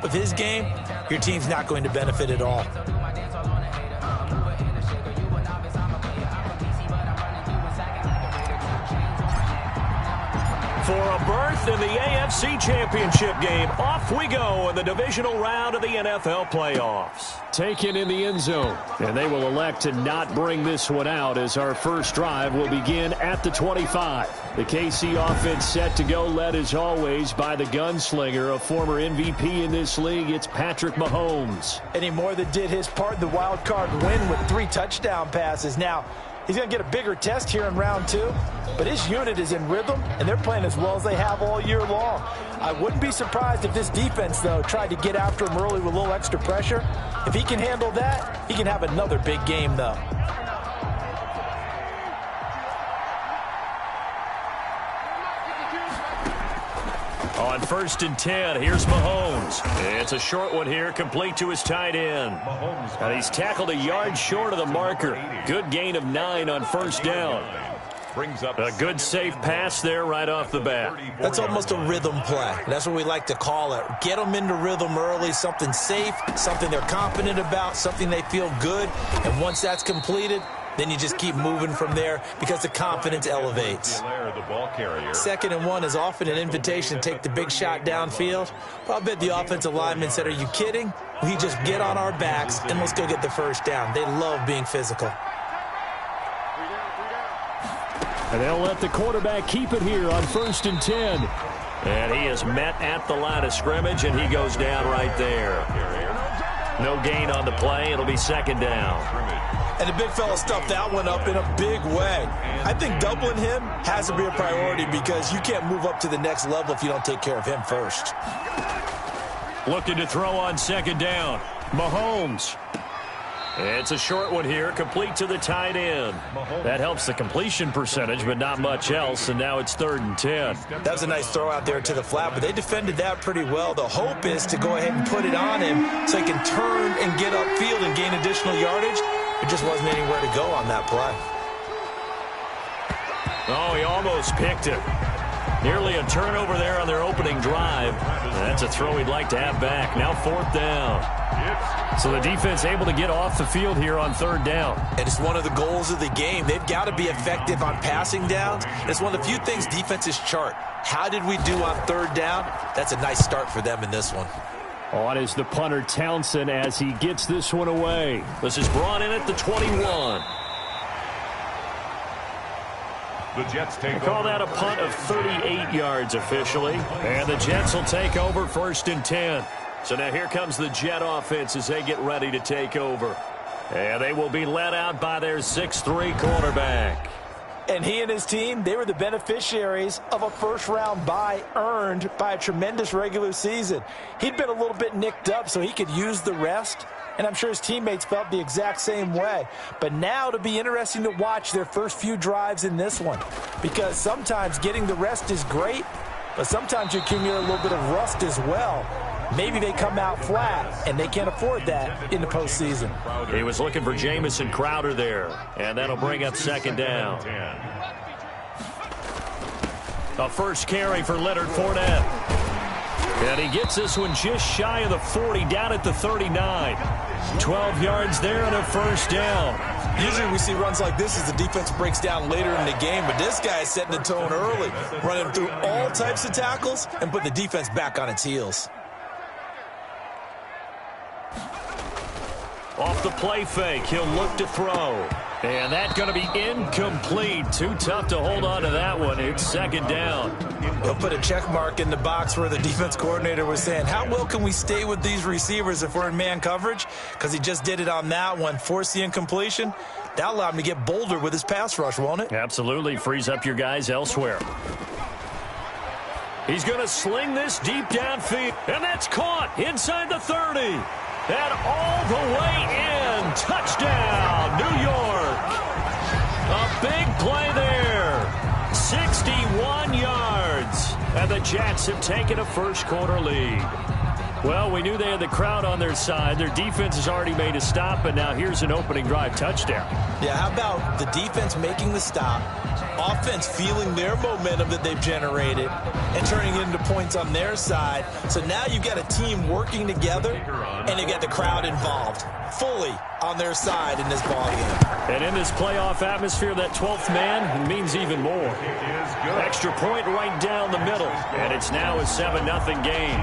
Of his game, your team's not going to benefit at all. For a berth in the AFC Championship game, off we go in the divisional round of the NFL playoffs. Taken in the end zone, and they will elect to not bring this one out as our first drive will begin at the 25. The KC offense set to go, led as always by the gunslinger, a former MVP in this league. It's Patrick Mahomes. And he more than did his part in the wild card win with 3 touchdown passes. Now, he's going to get a bigger test here in round 2, but his unit is in rhythm, and they're playing as well as they have all year long. I wouldn't be surprised if this defense, though, tried to get after him early with a little extra pressure. If he can handle that, he can have another big game, though. On 1st and 10, here's Mahomes. It's a short one here, complete to his tight end. And he's tackled a yard short of the marker. Good gain of 9 on 1st down. A good safe pass there right off the bat. That's almost a rhythm play. That's what we like to call it. Get them into rhythm early, something safe, something they're confident about, something they feel good. And once that's completed, then you just keep moving from there because the confidence elevates. 2nd and 1 is often an invitation to take the big shot downfield. But I'll bet the offensive lineman said, are you kidding? We just get on our backs and let's go get the first down. They love being physical. And they'll let the quarterback keep it here on 1st and 10. And he is met at the line of scrimmage, and he goes down right there. No gain on the play. It'll be 2nd down. And the big fella stuffed that one up in a big way. I think doubling him has to be a priority because you can't move up to the next level if you don't take care of him first. Looking to throw on 2nd down. Mahomes. It's a short one here, complete to the tight end. That helps the completion percentage, but not much else, and now it's 3rd and 10. That was a nice throw out there to the flat, but they defended that pretty well. The hope is to go ahead and put it on him so he can turn and get upfield and gain additional yardage. There just wasn't anywhere to go on that play. Oh, he almost picked it. Nearly a turnover there on their opening drive. That's a throw he'd like to have back. Now 4th down. So the defense able to get off the field here on 3rd down. And it's one of the goals of the game. They've got to be effective on passing downs. It's one of the few things defenses chart. How did we do on 3rd down? That's a nice start for them in this one. On is the punter Townsend as he gets this one away. This is brought in at the 21. The Jets take call that a punt of 38 yards officially. And the Jets will take over 1st and 10. So now here comes the Jet offense as they get ready to take over. And they will be led out by their 6'3" quarterback. And he and his team, they were the beneficiaries of a first-round bye earned by a tremendous regular season. He'd been a little bit nicked up, so he could use the rest. And I'm sure his teammates felt the exact same way. But now it'll be interesting to watch their first few drives in this one. Because sometimes getting the rest is great, but sometimes you accumulate a little bit of rust as well. Maybe they come out flat, and they can't afford that in the postseason. He was looking for Jamison Crowder there, and that'll bring up 2nd down. A first carry for Leonard Fournette. And he gets this one just shy of the 40, down at the 39. 12 yards there and a 1st down. Usually we see runs like this as the defense breaks down later in the game, but this guy is setting the tone early, running through all types of tackles and put the defense back on its heels. Off the play fake, he'll look to throw. And that's going to be incomplete. Too tough to hold on to that one. It's 2nd down. He'll put a check mark in the box where the defense coordinator was saying, how well can we stay with these receivers if we're in man coverage? Because he just did it on that one. Force the incompletion. That'll allow him to get bolder with his pass rush, won't it? Absolutely. Frees up your guys elsewhere. He's going to sling this deep downfield. And that's caught inside the 30. And all the way in. Touchdown, New York. A big play there. 61 yards. And the Jets have taken a first quarter lead. Well, we knew they had the crowd on their side. Their defense has already made a stop, and now here's an opening drive touchdown. Yeah, how about the defense making the stop, offense feeling their momentum that they've generated, and turning it into points on their side. So now you've got a team working together, and you've got the crowd involved fully on their side in this ballgame. And in this playoff atmosphere, that 12th man means even more. Extra point right down the middle, and it's now a 7-0 game.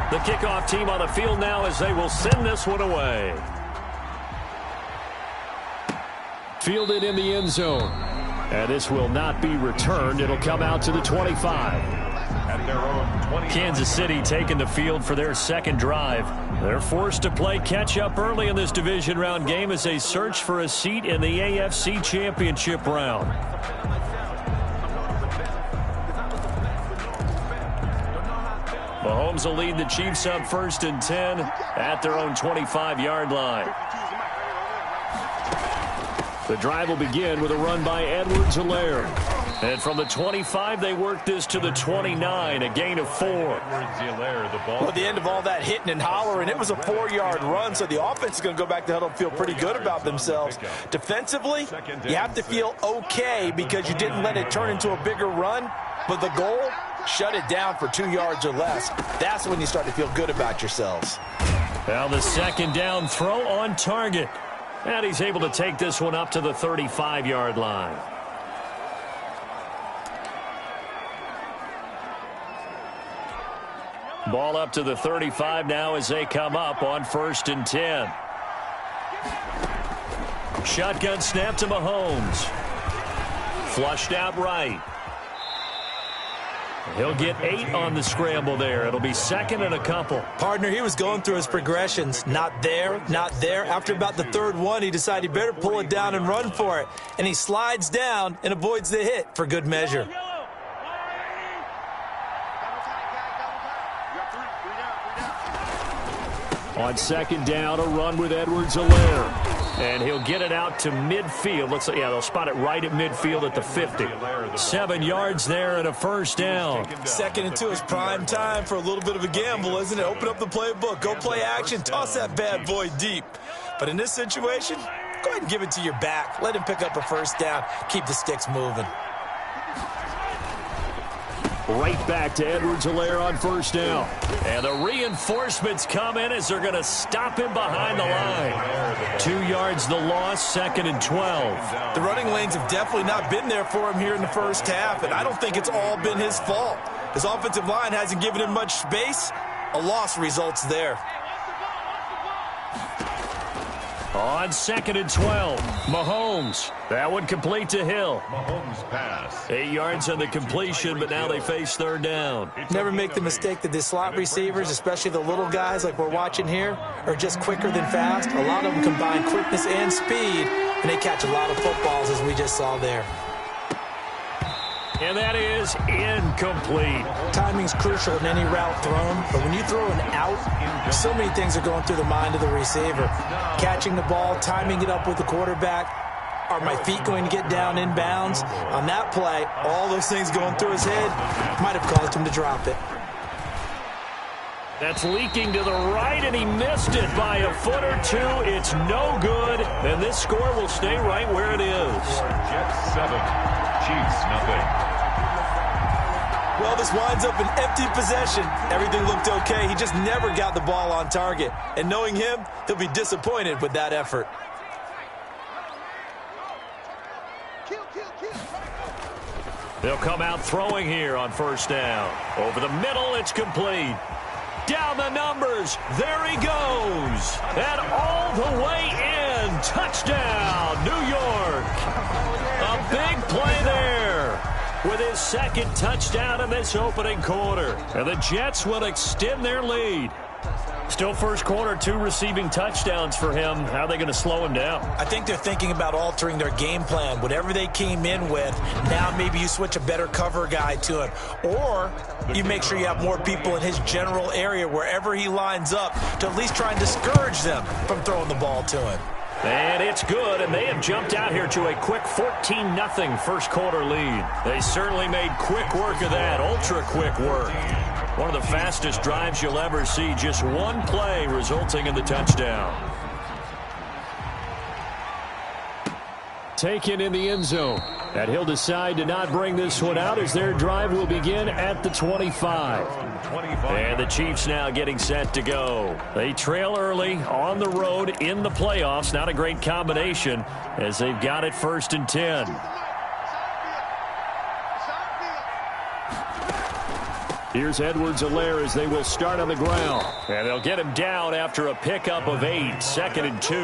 The kickoff team on the field now as they will send this one away. Fielded in the end zone. And this will not be returned. It'll come out to the 25. At their own 20. Kansas City taking the field for their second drive. They're forced to play catch-up early in this division round game as they search for a seat in the AFC Championship round. Mahomes will lead the Chiefs up 1st and 10 at their own 25-yard line. The drive will begin with a run by Edwards-Helaire. And from the 25, they work this to the 29, a gain of 4. Well, at the end of all that hitting and hollering, it was a 4-yard run, so the offense is going to go back to the huddle and feel pretty good about themselves. Defensively, you have to feel okay because you didn't let it turn into a bigger run, but the goal, shut it down for 2 yards or less. That's when you start to feel good about yourselves. Now the second down throw on target. And he's able to take this one up to the 35-yard line. Ball up to the 35 now as they come up on 1st and 10. Shotgun snap to Mahomes. Flushed out right. He'll get 8 on the scramble there. It'll be 2nd and a couple. Partner, he was going through his progressions. Not there, not there. After about the 3rd one, he decided he better pull it down and run for it. And he slides down and avoids the hit for good measure. On 2nd down, a run with Edwards-Helaire. And he'll get it out to midfield. Looks like, yeah, they'll spot it right at midfield at the 50. 7 yards there and a 1st down. 2nd and 2 is prime time for a little bit of a gamble, isn't it? Open up the playbook, go play action, toss that bad boy deep. But in this situation, go ahead and give it to your back. Let him pick up a 1st down. Keep the sticks moving. Right back to Edwards-Helaire on 1st down. And the reinforcements come in as they're going to stop him behind the line. 2 yards the loss, 2nd and 12. The running lanes have definitely not been there for him here in the first half, and I don't think it's all been his fault. His offensive line hasn't given him much space. A loss results there. On 2nd and 12, Mahomes. That one complete to Hill. Mahomes pass. 8 yards on the completion, but now they face 3rd down. Never make the mistake that the slot receivers, especially the little guys like we're watching here, are just quicker than fast. A lot of them combine quickness and speed, and they catch a lot of footballs, as we just saw there. And that is incomplete. Timing's crucial in any route thrown, but when you throw an out, so many things are going through the mind of the receiver. Catching the ball, timing it up with the quarterback. Are my feet going to get down in bounds? On that play, all those things going through his head might have caused him to drop it. That's leaking to the right, and he missed it by a foot or 2. It's no good, and this score will stay right where it is. Jets 7, Chiefs nothing. Well, this winds up an empty possession. Everything looked okay. He just never got the ball on target. And knowing him, he'll be disappointed with that effort. They'll come out throwing here on 1st down. Over the middle, it's complete. Down the numbers. There he goes. And all the way in. Touchdown, New York. A big play there with his 2nd touchdown in this opening quarter. And the Jets will extend their lead. Still first quarter, 2 receiving touchdowns for him. How are they going to slow him down? I think they're thinking about altering their game plan. Whatever they came in with, now maybe you switch a better cover guy to him. Or you make sure you have more people in his general area wherever he lines up to at least try and discourage them from throwing the ball to him. And it's good, and they have jumped out here to a quick 14-0 first quarter lead. They certainly made quick work of that, ultra-quick work. One of the fastest drives you'll ever see, just one play resulting in the touchdown. Taken in the end zone. And he'll decide to not bring this one out as their drive will begin at the 25. And the Chiefs now getting set to go. They trail early on the road in the playoffs. Not a great combination as they've got it 1st and 10. Here's Edwards-Helaire as they will start on the ground. And they'll get him down after a pickup of 8, 2nd and 2.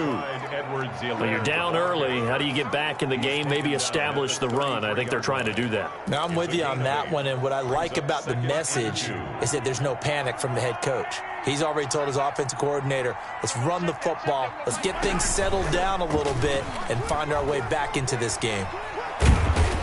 When you're down early, how do you get back in the game, maybe establish the run? I think they're trying to do that. Now, I'm with you on that one, and what I like about the message is that there's no panic from the head coach. He's already told his offensive coordinator, let's run the football, let's get things settled down a little bit and find our way back into this game.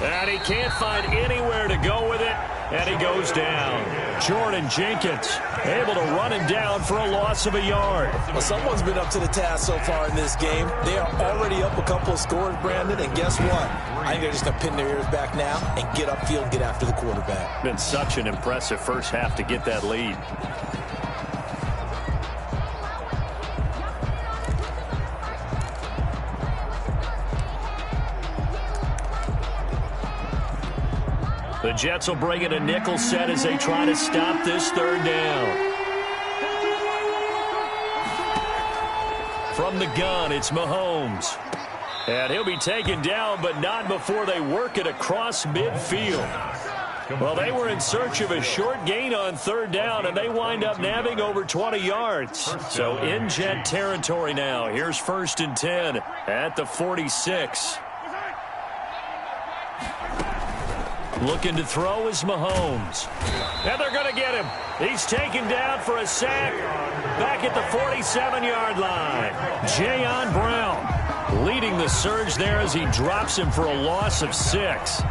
And he can't find anywhere to go with it, and he goes down. Jordan Jenkins able to run him down for a loss of a yard. Well, someone's been up to the task so far in this game. They are already up a couple of scores, Brandon, and guess what? I think they're just going to pin their ears back now and get upfield and get after the quarterback. Been such an impressive first half to get that lead. The Jets will bring in a nickel set as they try to stop this 3rd down. From the gun, it's Mahomes. And he'll be taken down, but not before they work it across midfield. Well, they were in search of a short gain on 3rd down, and they wind up nabbing over 20 yards. So in Jet territory now. Here's 1st and 10 at the 46. Looking to throw is Mahomes. And they're going to get him. He's taken down for a sack back at the 47-yard line. Jayon Brown leading the surge there as he drops him for a loss of 6.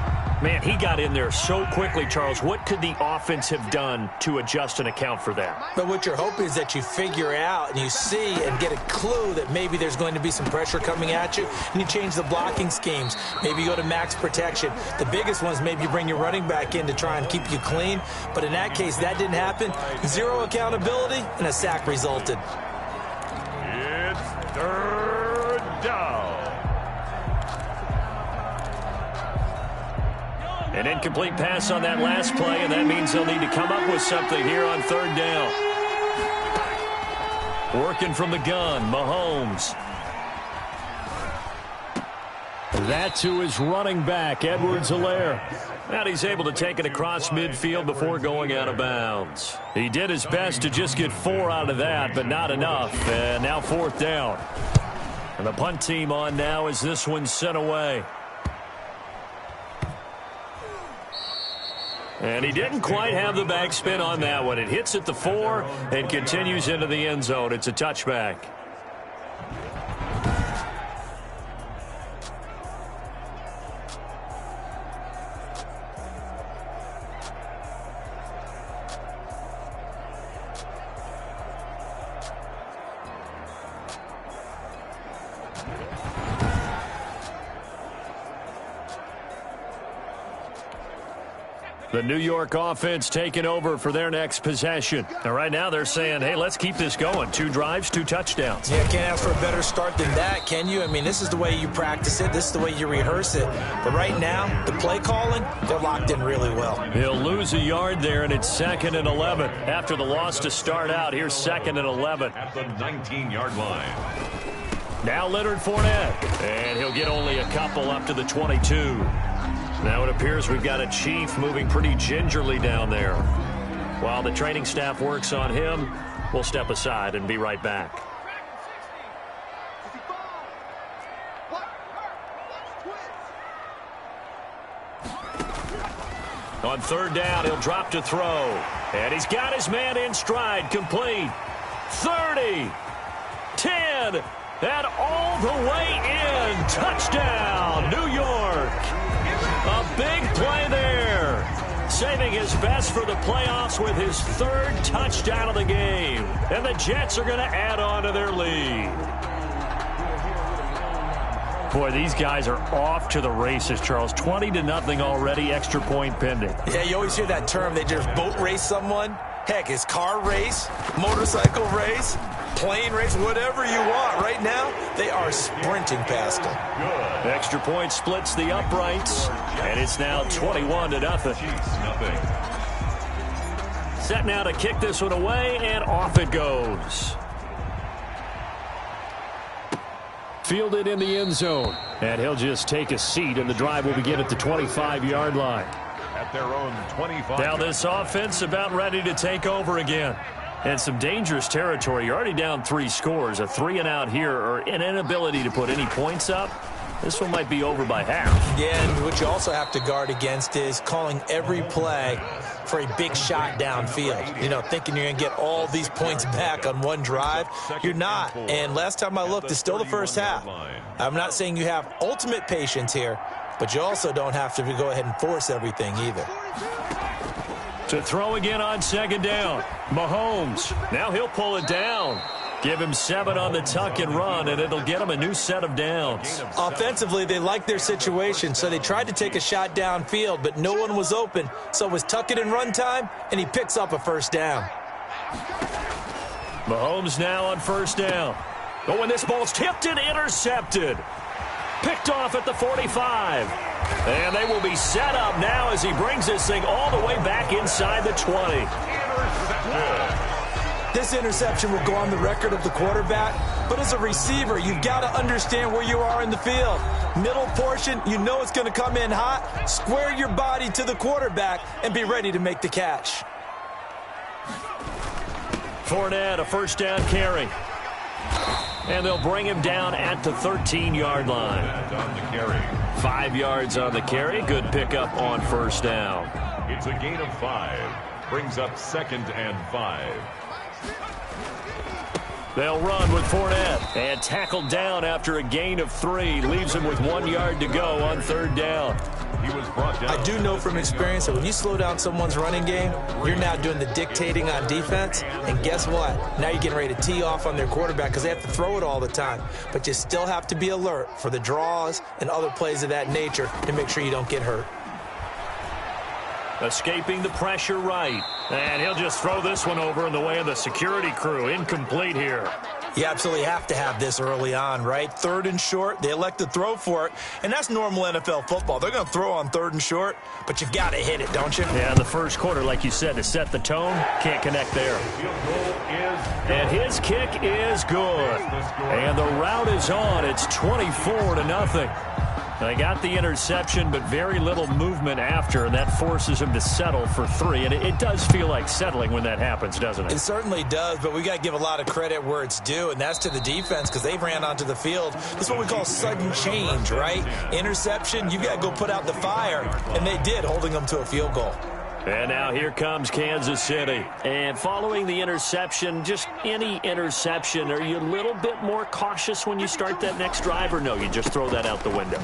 Man, he got in there so quickly, Charles. What could the offense have done to adjust and account for that? But what you're hoping is that you figure out and you see and get a clue that maybe there's going to be some pressure coming at you, and you change the blocking schemes. Maybe you go to max protection. The biggest one is maybe you bring your running back in to try and keep you clean. But in that case, that didn't happen. 0 accountability, and a sack resulted. It's 3rd down. An incomplete pass on that last play, and that means they'll need to come up with something here on 3rd down. Working from the gun, Mahomes. That to his running back, Edwards-Helaire. And he's able to take it across midfield before going out of bounds. He did his best to just get 4 out of that, but not enough. And now 4th down. And the punt team on now as this one's sent away. And he didn't quite have the backspin on that one. It hits at the 4 and continues into the end zone. It's a touchback. The New York offense taking over for their next possession. And right now they're saying, hey, let's keep this going. 2 drives, 2 touchdowns. Yeah, can't ask for a better start than that, can you? I mean, this is the way you practice it. This is the way you rehearse it. But right now, the play calling, they're locked in really well. He'll lose a yard there, and it's 2nd and 11. After the loss to start out, here's 2nd and 11. At the 19-yard line. Now Leonard Fournette. And he'll get only a couple up to the 22. Now it appears we've got a Chief moving pretty gingerly down there. While the training staff works on him, we'll step aside and be right back. On 3rd down, he'll drop to throw. And he's got his man in stride, complete. 30, 10, and all the way in. Touchdown, New York. A big play there. Saving his best for the playoffs with his third touchdown of the game. And the Jets are going to add on to their lead. Boy, these guys are off to the races, Charles. 20-0 already, extra point pending. Yeah, you always hear that term. They just boat race someone. Heck, it's car race, motorcycle race, plane race, whatever you want. Right now, they are sprinting past them. Extra point splits the uprights, and it's now 21-0. Set now to kick this one away, and off it goes. Fielded in the end zone. And he'll just take a seat, and the drive will begin at the 25-yard line. At their own 25. Now this offense about ready to take over again. And some dangerous territory. You're already down 3 scores. A 3-and-out here, or an inability to put any points up. This one might be over by half. Yeah, and what you also have to guard against is calling every play for a big shot downfield. You know, thinking you're going to get all these points back on one drive. You're not. And last time I looked, it's still the first half. I'm not saying you have ultimate patience here, but you also don't have to go ahead and force everything either. To throw again on second down. Mahomes. Now he'll pull it down. Give him 7 on the tuck and run, and it'll get him a new set of downs. Offensively, they like their situation, so they tried to take a shot downfield, but no one was open. So it was tuck it and run time, and he picks up a first down. Mahomes now on first down. Oh, and this ball's tipped and intercepted. Picked off at the 45. And they will be set up now as he brings this thing all the way back inside the 20. This interception will go on the record of the quarterback, but as a receiver, you've got to understand where you are in the field. Middle portion, you know it's going to come in hot. Square your body to the quarterback and be ready to make the catch. Fournette, a first down carry. And they'll bring him down at the 13-yard line. 5 yards on the carry. Good pickup on first down. It's a gain of 5. Brings up 2nd and 5. They'll run with Fournette. And tackled down after a gain of 3. Leaves him with 1 yard to go on third down. He was brought down. I do know from experience that when you slow down someone's running game, you're now doing the dictating on defense. And guess what? Now you're getting ready to tee off on their quarterback because they have to throw it all the time. But you still have to be alert for the draws and other plays of that nature to make sure you don't get hurt. Escaping the pressure right. And he'll just throw this one over in the way of the security crew. Incomplete here. You absolutely have to have this early on, right? 3rd and short, they elect to throw for it, and that's normal NFL football. They're going to throw on 3rd and short, but you've got to hit it, don't you? Yeah, in the first quarter, like you said, to set the tone, can't connect there. And his kick is good. And the route is on. It's 24-0. They got the interception, but very little movement after, and that forces him to settle for 3. And it does feel like settling when that happens, doesn't it? It certainly does, but we got to give a lot of credit where it's due, and that's to the defense because they ran onto the field. This is what we call sudden change, right? Interception, you got to go put out the fire, and they did, holding them to a field goal. And now here comes Kansas City. And following the interception, just any interception, are you a little bit more cautious when you start that next drive, or no, you just throw that out the window?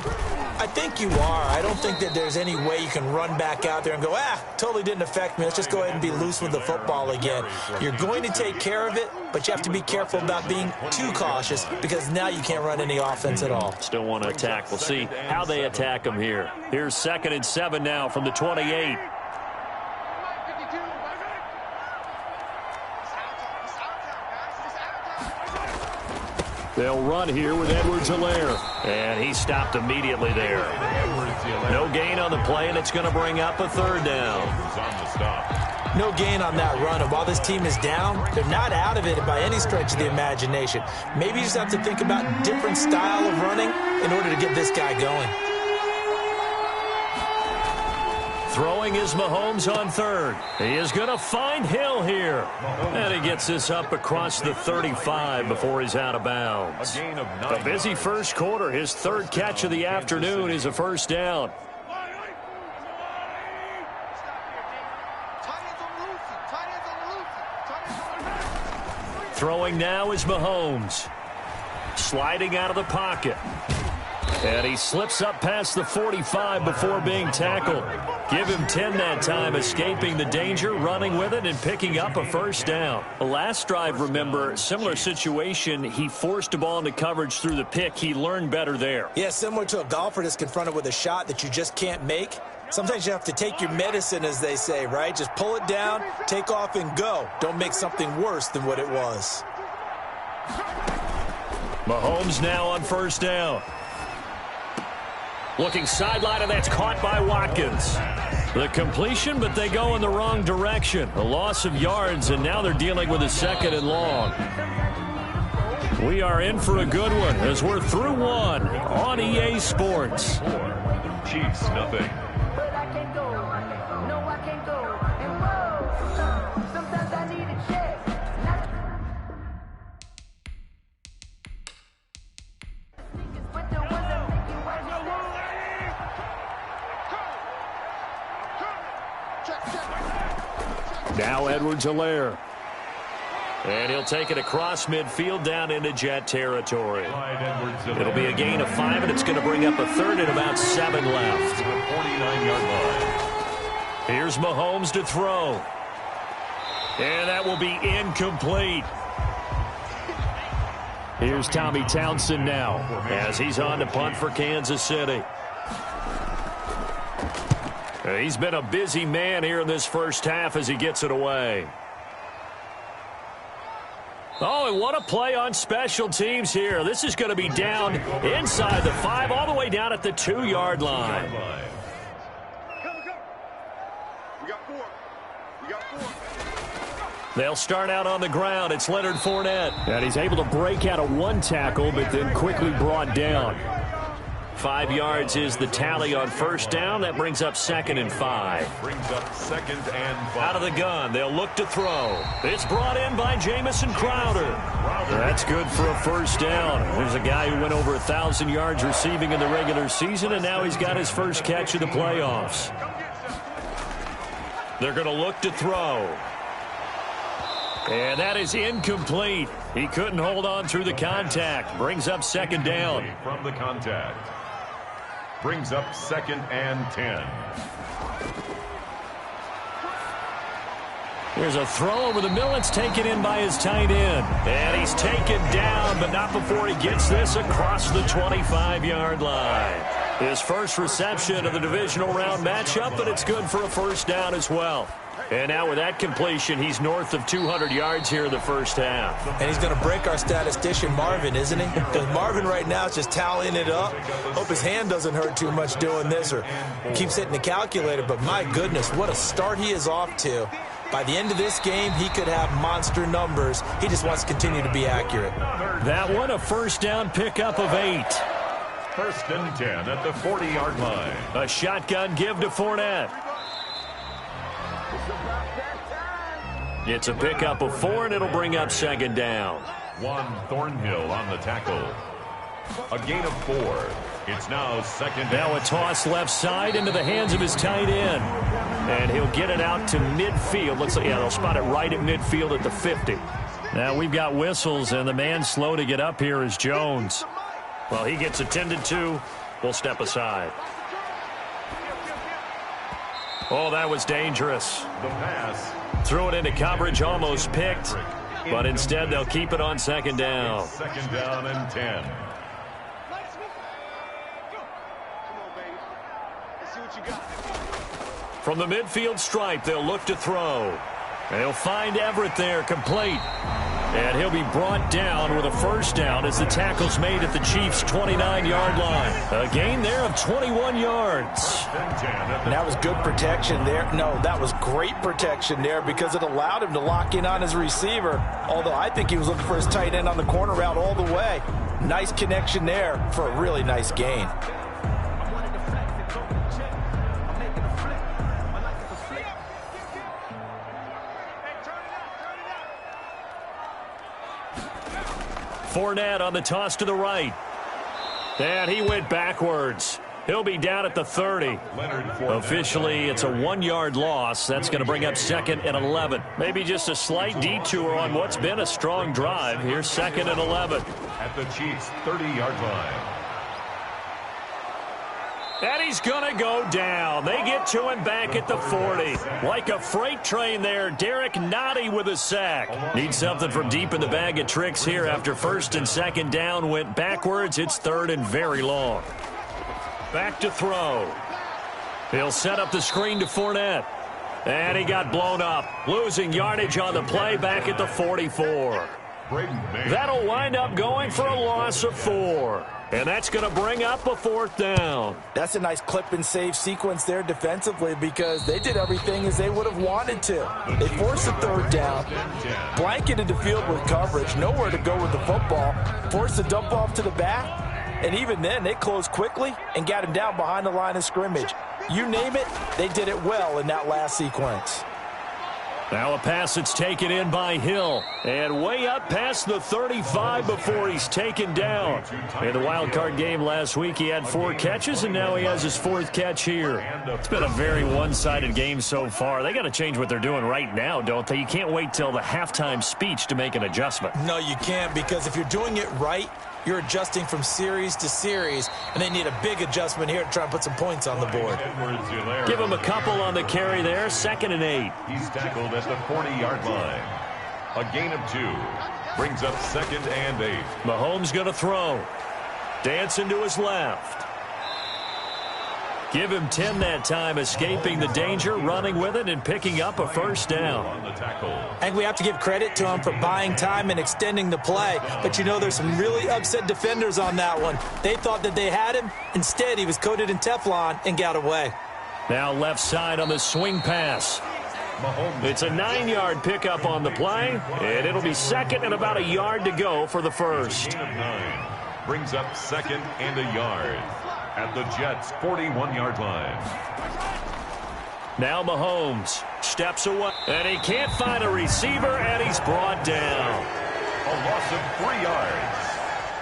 I think you are. I don't think that there's any way you can run back out there and go, totally didn't affect me. Let's just go ahead and be loose with the football again. You're going to take care of it, but you have to be careful about being too cautious because now you can't run any offense at all. Still want to attack. We'll see how they attack them here. Here's 2nd and 7 now from the 28. They'll run here with Edwards-Helaire. And he stopped immediately there. No gain on the play, and it's going to bring up a 3rd down. No gain on that run, and while this team is down, they're not out of it by any stretch of the imagination. Maybe you just have to think about a different style of running in order to get this guy going. Throwing is Mahomes on 3rd. He is going to find Hill here. And he gets this up across the 35 before he's out of bounds. A busy first quarter. His 3rd catch of the afternoon is a first down. Throwing now is Mahomes. Sliding out of the pocket. And he slips up past the 45 before being tackled. Give him 10 that time, escaping the danger, running with it, and picking up a first down. The last drive, remember, similar situation. He forced a ball into coverage through the pick. He learned better there. Yeah, similar to a golfer that's confronted with a shot that you just can't make. Sometimes you have to take your medicine, as they say, right? Just pull it down, take off, and go. Don't make something worse than what it was. Mahomes now on first down. Looking sideline, and that's caught by Watkins. The completion, but they go in the wrong direction. A loss of yards, and now they're dealing with a second and long. We are in for a good one as we're through one on EA Sports. Chiefs, nothing. Now Edwards-Helaire. And he'll take it across midfield down into Jet territory. It'll be a gain of 5, and it's going to bring up a third and about 7 left. 49-yard line. Here's Mahomes to throw. And that will be incomplete. Here's Tommy Townsend now as he's on to punt for Kansas City. He's been a busy man here in this first half as he gets it away. Oh, and what a play on special teams here. This is going to be down inside the 5, all the way down at the 2-yard line. They'll start out on the ground. It's Leonard Fournette. And he's able to break out of 1 tackle, but then quickly brought down. 5 yards is the tally on first down. That brings up 2nd and 5. Brings up 2nd and 5. Out of the gun, they'll look to throw. It's brought in by Jamison Crowder. That's good for a first down. There's a guy who went over 1,000 yards receiving in the regular season, and now he's got his first catch in the playoffs. They're going to look to throw. And that is incomplete. He couldn't hold on through the contact. Brings up 2nd down. From the contact. Brings up 2nd and 10. There's a throw over the middle. It's taken in by his tight end. And he's taken down, but not before he gets this across the 25-yard line. His first reception of the divisional round matchup, but it's good for a first down as well. And now with that completion, he's north of 200 yards here in the first half. And he's going to break our statistician, Marvin, isn't he? Because Marvin right now is just tallying it up. Hope his hand doesn't hurt too much doing this or keeps hitting the calculator. But my goodness, what a start he is off to. By the end of this game, he could have monster numbers. He just wants to continue to be accurate. That one, a first down pickup of 8. 1st and 10 at the 40-yard line. A shotgun give to Fournette. It's a pickup of 4, and it'll bring up 2nd down. Juan Thornhill on the tackle. A gain of 4. It's now 2nd. Now a toss left side into the hands of his tight end. And he'll get it out to midfield. Looks like, yeah, they'll spot it right at midfield at the 50. Now we've got whistles, and the man slow to get up here is Jones. Well, he gets attended to. We'll step aside. Oh, that was dangerous. The pass. Threw it into coverage, almost picked. But instead, they'll keep it on 2nd down. 2nd down and 10. From the midfield stripe, they'll look to throw. They'll find Everett there, complete. And he'll be brought down with a first down as the tackle's made at the Chiefs' 29-yard line. A gain there of 21 yards. And that was good protection there. No, that was great protection there because it allowed him to lock in on his receiver. Although I think he was looking for his tight end on the corner route all the way. Nice connection there for a really nice gain. Fournette on the toss to the right. And he went backwards. He'll be down at the 30. Officially, it's a 1-yard loss. That's going to bring up 2nd and 11. Maybe just a slight detour on what's been a strong drive. Here's 2nd and 11. At the Chiefs' 30-yard line. And he's going to go down. They get to him back at the 40. Like a freight train there, Derek Nottie with a sack. Needs something from deep in the bag of tricks here after 1st and 2nd down went backwards. It's 3rd and very long. Back to throw. He'll set up the screen to Fournette. And he got blown up. Losing yardage on the play back at the 44. That'll wind up going for a loss of 4. And that's going to bring up a 4th down. That's a nice clip and save sequence there defensively because they did everything as they would have wanted to. They forced a 3rd down, blanketed the field with coverage, nowhere to go with the football, forced a dump off to the back, and even then they closed quickly and got him down behind the line of scrimmage. You name it, they did it well in that last sequence. Now a pass that's taken in by Hill. And way up past the 35 before he's taken down. In the wild card game last week, he had 4 catches, and now he has his 4th catch here. It's been a very one-sided game so far. They got to change what they're doing right now, don't they? You can't wait till the halftime speech to make an adjustment. No, you can't, because if you're doing it right, you're adjusting from series to series, and they need a big adjustment here to try and put some points on the board. Give him a couple on the carry there, 2nd and 8. He's tackled at the 40-yard line. A gain of 2. Brings up 2nd and 8. Mahomes going to throw. Dancing to his left. Give him 10 that time, escaping the danger, running with it, and picking up a 1st down. I think we have to give credit to him for buying time and extending the play. But, you know, there's some really upset defenders on that one. They thought that they had him. Instead, he was coated in Teflon and got away. Now left side on the swing pass. It's a 9-yard pickup on the play, and it'll be 2nd and about a yard to go for the 1st. Brings up 2nd and a yard. At the Jets' 41-yard line. Now Mahomes steps away, and he can't find a receiver, and he's brought down. A loss of 3 yards.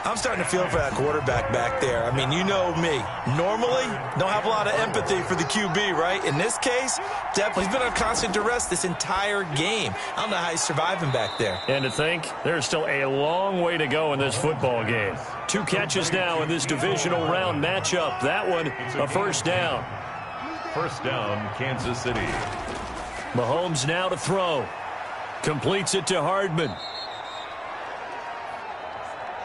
I'm starting to feel for that quarterback back there. I mean, you know me. Normally, don't have a lot of empathy for the QB, right? In this case, definitely he's been on constant duress this entire game. I don't know how he's surviving back there. And to think, there's still a long way to go in this football game. 2 catches now in this divisional round matchup. That one, a 1st down. 1st down, Kansas City. Mahomes now to throw. Completes it to Hardman.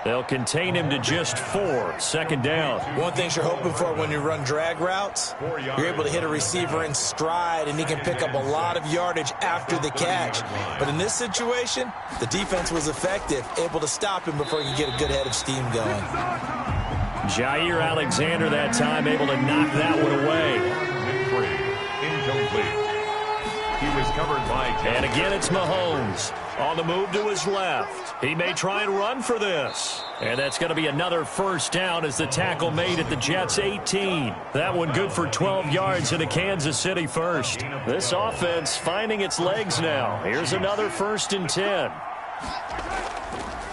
They'll contain him to just 4. 2nd down. One thing you're hoping for when you run drag routes, you're able to hit a receiver in stride, and he can pick up a lot of yardage after the catch. But in this situation, the defense was effective, able to stop him before he could get a good head of steam going. Jair Alexander that time able to knock that one away. Incomplete. He was covered by... And again, it's Mahomes on the move to his left. He may try and run for this. And that's going to be another 1st down as the tackle made at the Jets' 18. That one good for 12 yards in a Kansas City 1st. This offense finding its legs now. Here's another 1st and 10.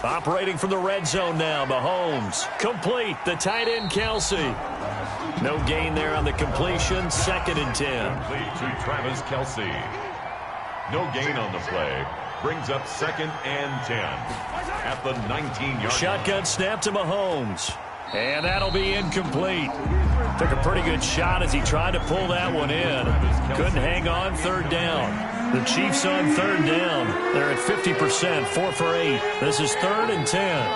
Operating from the red zone now, Mahomes. Complete, the tight end Kelsey. No gain there on the completion, 2nd and 10. Complete to Travis Kelsey. No gain on the play. Brings up 2nd and 10 at the 19-yard. Shotgun snap to Mahomes. And that'll be incomplete. Took a pretty good shot as he tried to pull that one in. Couldn't hang on, 3rd down. The Chiefs on 3rd down. They're at 50%, 4 for 8. This is 3rd and 10.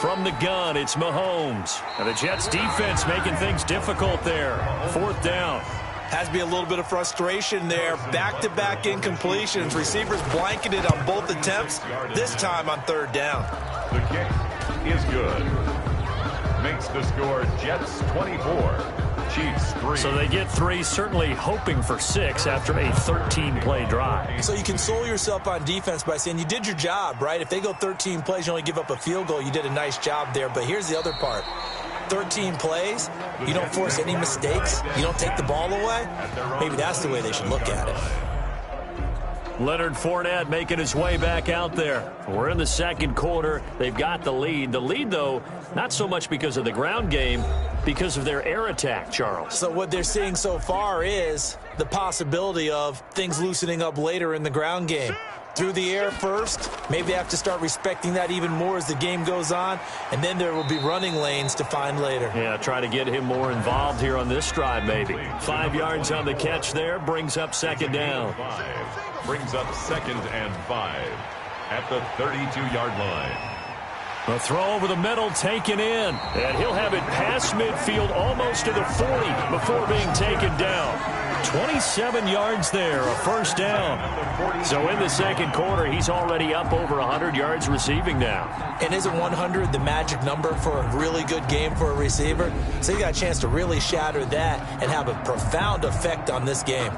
From the gun, it's Mahomes. And the Jets defense making things difficult there. 4th down. Has to be a little bit of frustration there. Back-to-back incompletions. Receivers blanketed on both attempts, this time on 3rd down. The kick is good. Makes the score Jets 24, Chiefs 3. So they get 3, certainly hoping for 6 after a 13-play drive. So you console yourself on defense by saying you did your job, right? If they go 13 plays, you only give up a field goal, you did a nice job there. But here's the other part. 13 plays, you don't force any mistakes, you don't take the ball away. Maybe that's the way they should look at it. Leonard Fournette making his way back out there. We're in the second quarter. They've got the lead. The lead, though, not so much because of the ground game, because of their air attack, Charles. So what they're seeing so far is the possibility of things loosening up later in the ground game. Through the air first, maybe they have to start respecting that even more as the game goes on, and then there will be running lanes to find later. Yeah, try to get him more involved here on this drive, maybe. 5 yards on the catch there, brings up second down. Brings up 2nd and 5 at the 32-yard line. A throw over the middle taken in, and he'll have it past midfield almost to the 40 before being taken down. 27 yards there, a first down. So in the second quarter, he's already up over 100 yards receiving now. And isn't 100 the magic number for a really good game for a receiver? So you got a chance to really shatter that and have a profound effect on this game.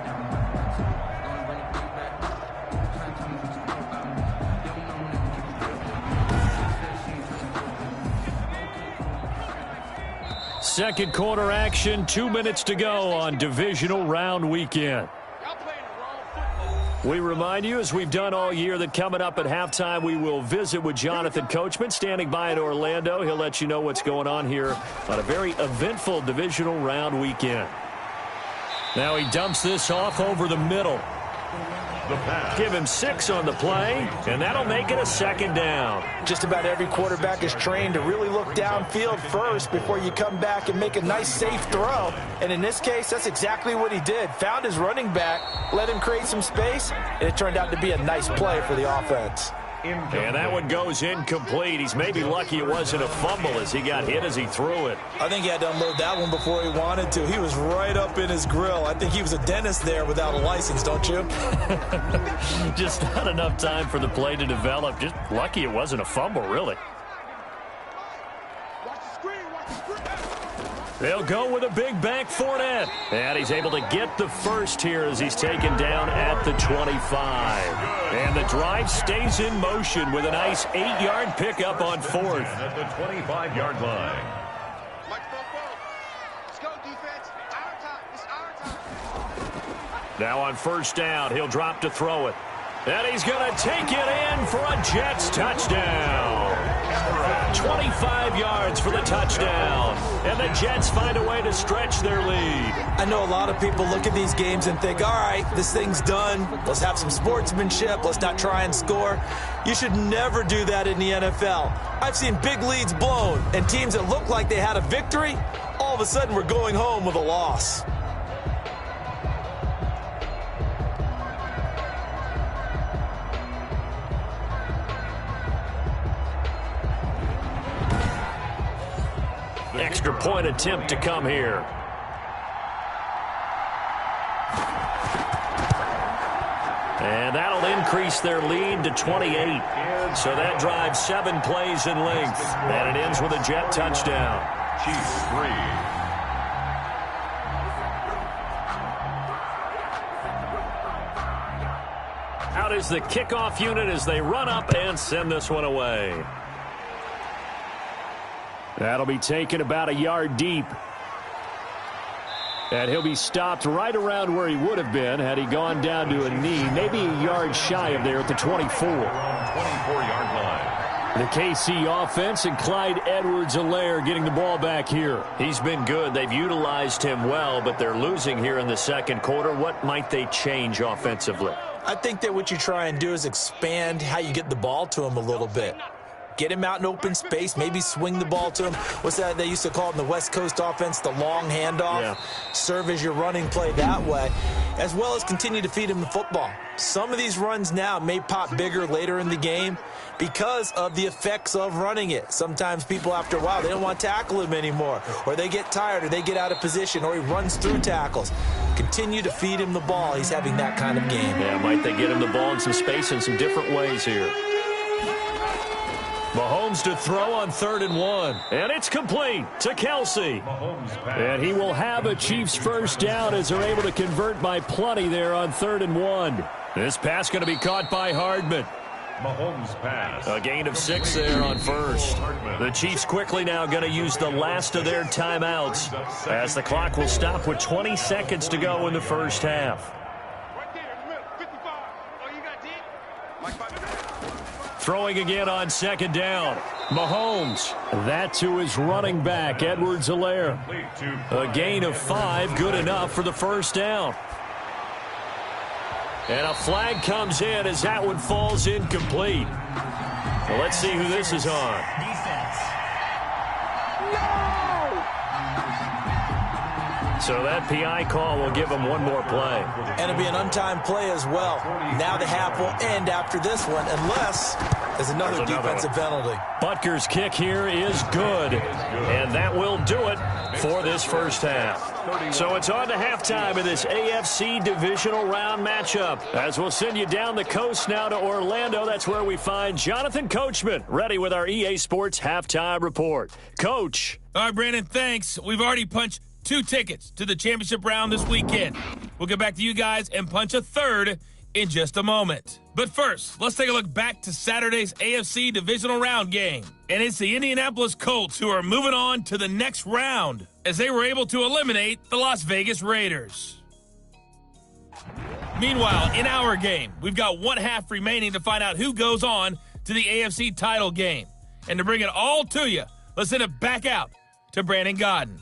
Second quarter action, 2 minutes to go on Divisional Round Weekend. We remind you, as we've done all year, that coming up at halftime, we will visit with Jonathan Coachman, standing by in Orlando. He'll let you know what's going on here on a very eventful Divisional Round Weekend. Now he dumps this off over the middle. Give him 6 on the play, and that'll make it a second down. Just about every quarterback is trained to really look downfield first before you come back and make a nice, safe throw. And in this case, that's exactly what he did. Found his running back, let him create some space, and it turned out to be a nice play for the offense. And that one goes incomplete. He's maybe lucky it wasn't a fumble as he got hit as he threw it. I think he had to unload that one before he wanted to. He was right up in his grill. I think he was a dentist there without a license, don't you? Just not enough time for the play to develop. Just lucky it wasn't a fumble, really. They'll go with a big back Fournette. And he's able to get the first here as he's taken down at the 25. And the drive stays in motion with a nice 8-yard pickup on 4th. At the 25-yard line. Let's go, defense. Our time. It's our time. Now on first down, he'll drop to throw it. And he's going to take it in for a Jets touchdown. 25 yards for the touchdown. And the Jets find a way to stretch their lead. I know a lot of people look at these games and think, all right, this thing's done. Let's have some sportsmanship. Let's not try and score. You should never do that in the NFL. I've seen big leads blown, and teams that look like they had a victory, all of a sudden we're going home with a loss. Extra point attempt to come here. And that'll increase their lead to 28. So that drives 7 plays in length. And it ends with a Jet touchdown. Chiefs 3. Out is the kickoff unit as they run up and send this one away. That'll be taken about a yard deep. And he'll be stopped right around where he would have been had he gone down to a knee, maybe a yard shy of there at the 24. 24-yard line. The KC offense and Clyde Edwards-Helaire getting the ball back here. He's been good. They've utilized him well, but they're losing here in the second quarter. What might they change offensively? I think that what you try and do is expand how you get the ball to him a little bit. Get him out in open space, maybe swing the ball to him. What's that they used to call it in the West Coast offense, the long handoff? Yeah. Serve as your running play that way, as well as continue to feed him the football. Some of these runs now may pop bigger later in the game because of the effects of running it. Sometimes people, after a while, they don't want to tackle him anymore, or they get tired, or they get out of position, or he runs through tackles. Continue to feed him the ball. He's having that kind of game. Yeah, might they get him the ball in some space in some different ways here. Mahomes to throw on 3rd and 1. And it's complete to Kelsey. And he will have a Chiefs first down as they're able to convert by plenty there on 3rd and 1. This pass going to be caught by Hardman. Mahomes pass. A gain of 6 there on first. The Chiefs quickly now going to use the last of their timeouts as the clock will stop with 20 seconds to go in the first half. Right there in the middle, 55. Oh, you got Throwing again on second down. Mahomes. That to his running back, Edwards-Helaire. A gain of 5, good enough for the first down. And a flag comes in as that one falls incomplete. Well, let's see who this is on. Defense. So that PI call will give him one more play. And it'll be an untimed play as well. Now the half will end after this one, unless there's another defensive penalty. Butker's kick here is good. And that will do it for this first half. So it's on to halftime of this AFC Divisional Round matchup. As we'll send you down the coast now to Orlando. That's where we find Jonathan Coachman, ready with our EA Sports Halftime Report. Coach. All right, Brandon, thanks. We've already punched 2 tickets to the championship round this weekend. We'll get back to you guys and punch a third in just a moment. But first, let's take a look back to Saturday's AFC Divisional Round game. And it's the Indianapolis Colts who are moving on to the next round as they were able to eliminate the Las Vegas Raiders. Meanwhile, in our game, we've got 1 half remaining to find out who goes on to the AFC title game. And to bring it all to you, let's send it back out to Brandon Godden.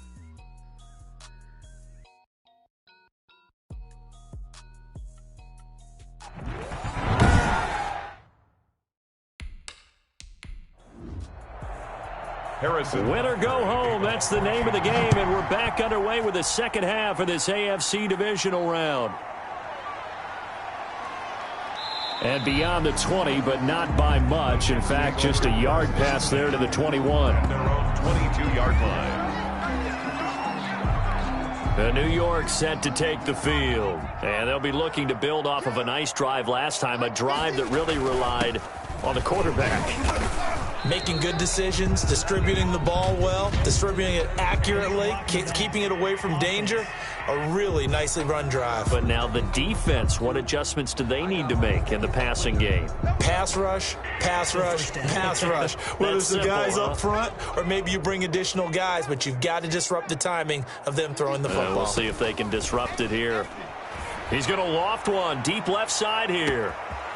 Harrison. Win or go home, that's the name of the game, and we're back underway with the second half of this AFC Divisional Round. And beyond the 20, but not by much. In fact, just a yard pass there to the 21. At their own 22-yard line. New York set to take the field. And they'll be looking to build off of a nice drive last time, a drive that really relied on the quarterback. Making good decisions, distributing the ball well, distributing it accurately, keeping it away from danger. A really nicely run drive. But now the defense, what adjustments do they need to make in the passing game? Pass rush, pass rush, pass rush. Whether it's the guys up front or maybe you bring additional guys, but you've got to disrupt the timing of them throwing the football. We'll see if they can disrupt it here. He's going to loft one deep left side here.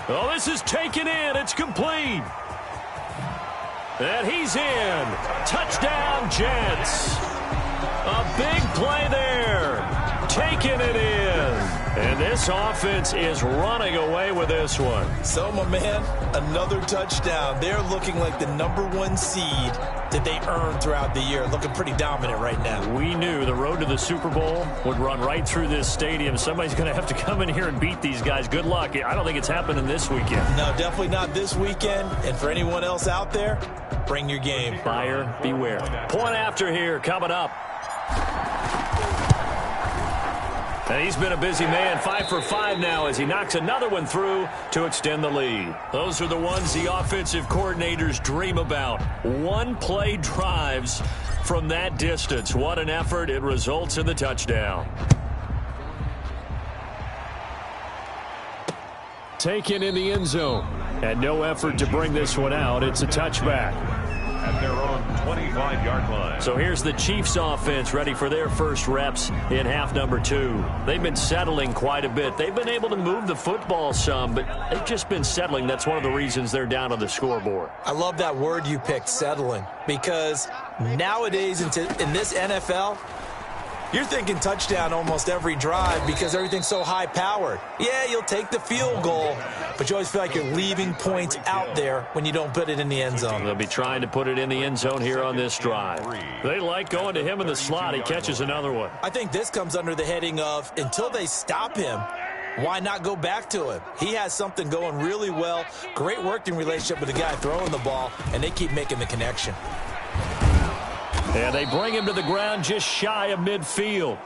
Oh, this is taken in. It's complete. And he's in. Touchdown, Jets. A big play there. Taking it in. And this offense is running away with this one. So, my man, another touchdown. They're looking like the #1 seed that they earned throughout the year. Looking pretty dominant right now. We knew the road to the Super Bowl would run right through this stadium. Somebody's going to have to come in here and beat these guys. Good luck. I don't think it's happening this weekend. No, definitely not this weekend. And for anyone else out there, bring your game. Buyer beware. Point after here coming up. And he's been a busy man, 5 for 5 now as he knocks another one through to extend the lead. Those are the ones the offensive coordinators dream about. One-play drives from that distance. What an effort. It results in the touchdown. Taken in the end zone. And no effort to bring this one out. It's a touchback. At their own 25-yard line. So here's the Chiefs offense ready for their first reps in half number 2. They've been settling quite a bit. They've been able to move the football some, but they've just been settling. That's one of the reasons they're down on the scoreboard. I love that word you picked, settling, because nowadays in this NFL, you're thinking touchdown almost every drive because everything's so high-powered. Yeah, you'll take the field goal, but you always feel like you're leaving points out there when you don't put it in the end zone. They'll be trying to put it in the end zone here on this drive. They like going to him in the slot. He catches another one. I think this comes under the heading of until they stop him, why not go back to him? He has something going really well. Great working relationship with the guy throwing the ball, and they keep making the connection. And they bring him to the ground just shy of midfield.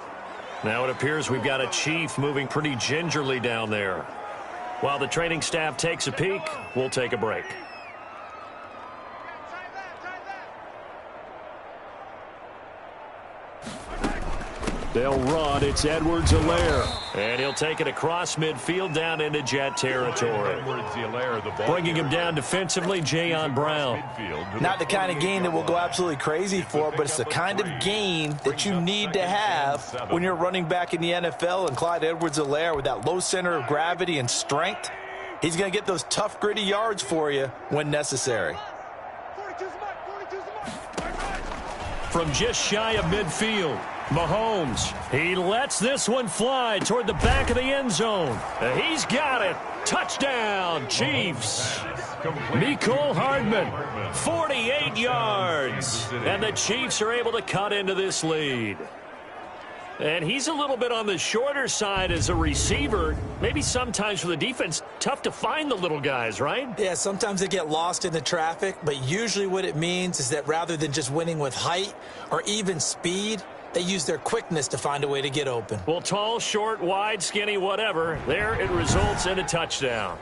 Now it appears we've got a Chief moving pretty gingerly down there. While the training staff takes a peek, we'll take a break. They'll run. It's Edwards-Helaire. And he'll take it across midfield down into Jet territory. Bringing him down defensively, Jayon Brown. Not the kind of gain that we'll go absolutely crazy for, but it's the kind of gain that you need to have when you're running back in the NFL. And Clyde Edwards-Helaire with that low center of gravity and strength, He's going to get those tough, gritty yards for you when necessary. From just shy of midfield, Mahomes, he lets this one fly toward the back of the end zone. He's got it. Touchdown, Chiefs. Mecole Hardman, 48 yards. And the Chiefs are able to cut into this lead. And he's a little bit on the shorter side as a receiver. Maybe sometimes for the defense, tough to find the little guys, right? Yeah, sometimes they get lost in the traffic, but usually what it means is that rather than just winning with height or even speed, they use their quickness to find a way to get open. Well, tall, short, wide, skinny, whatever, there it results in a touchdown.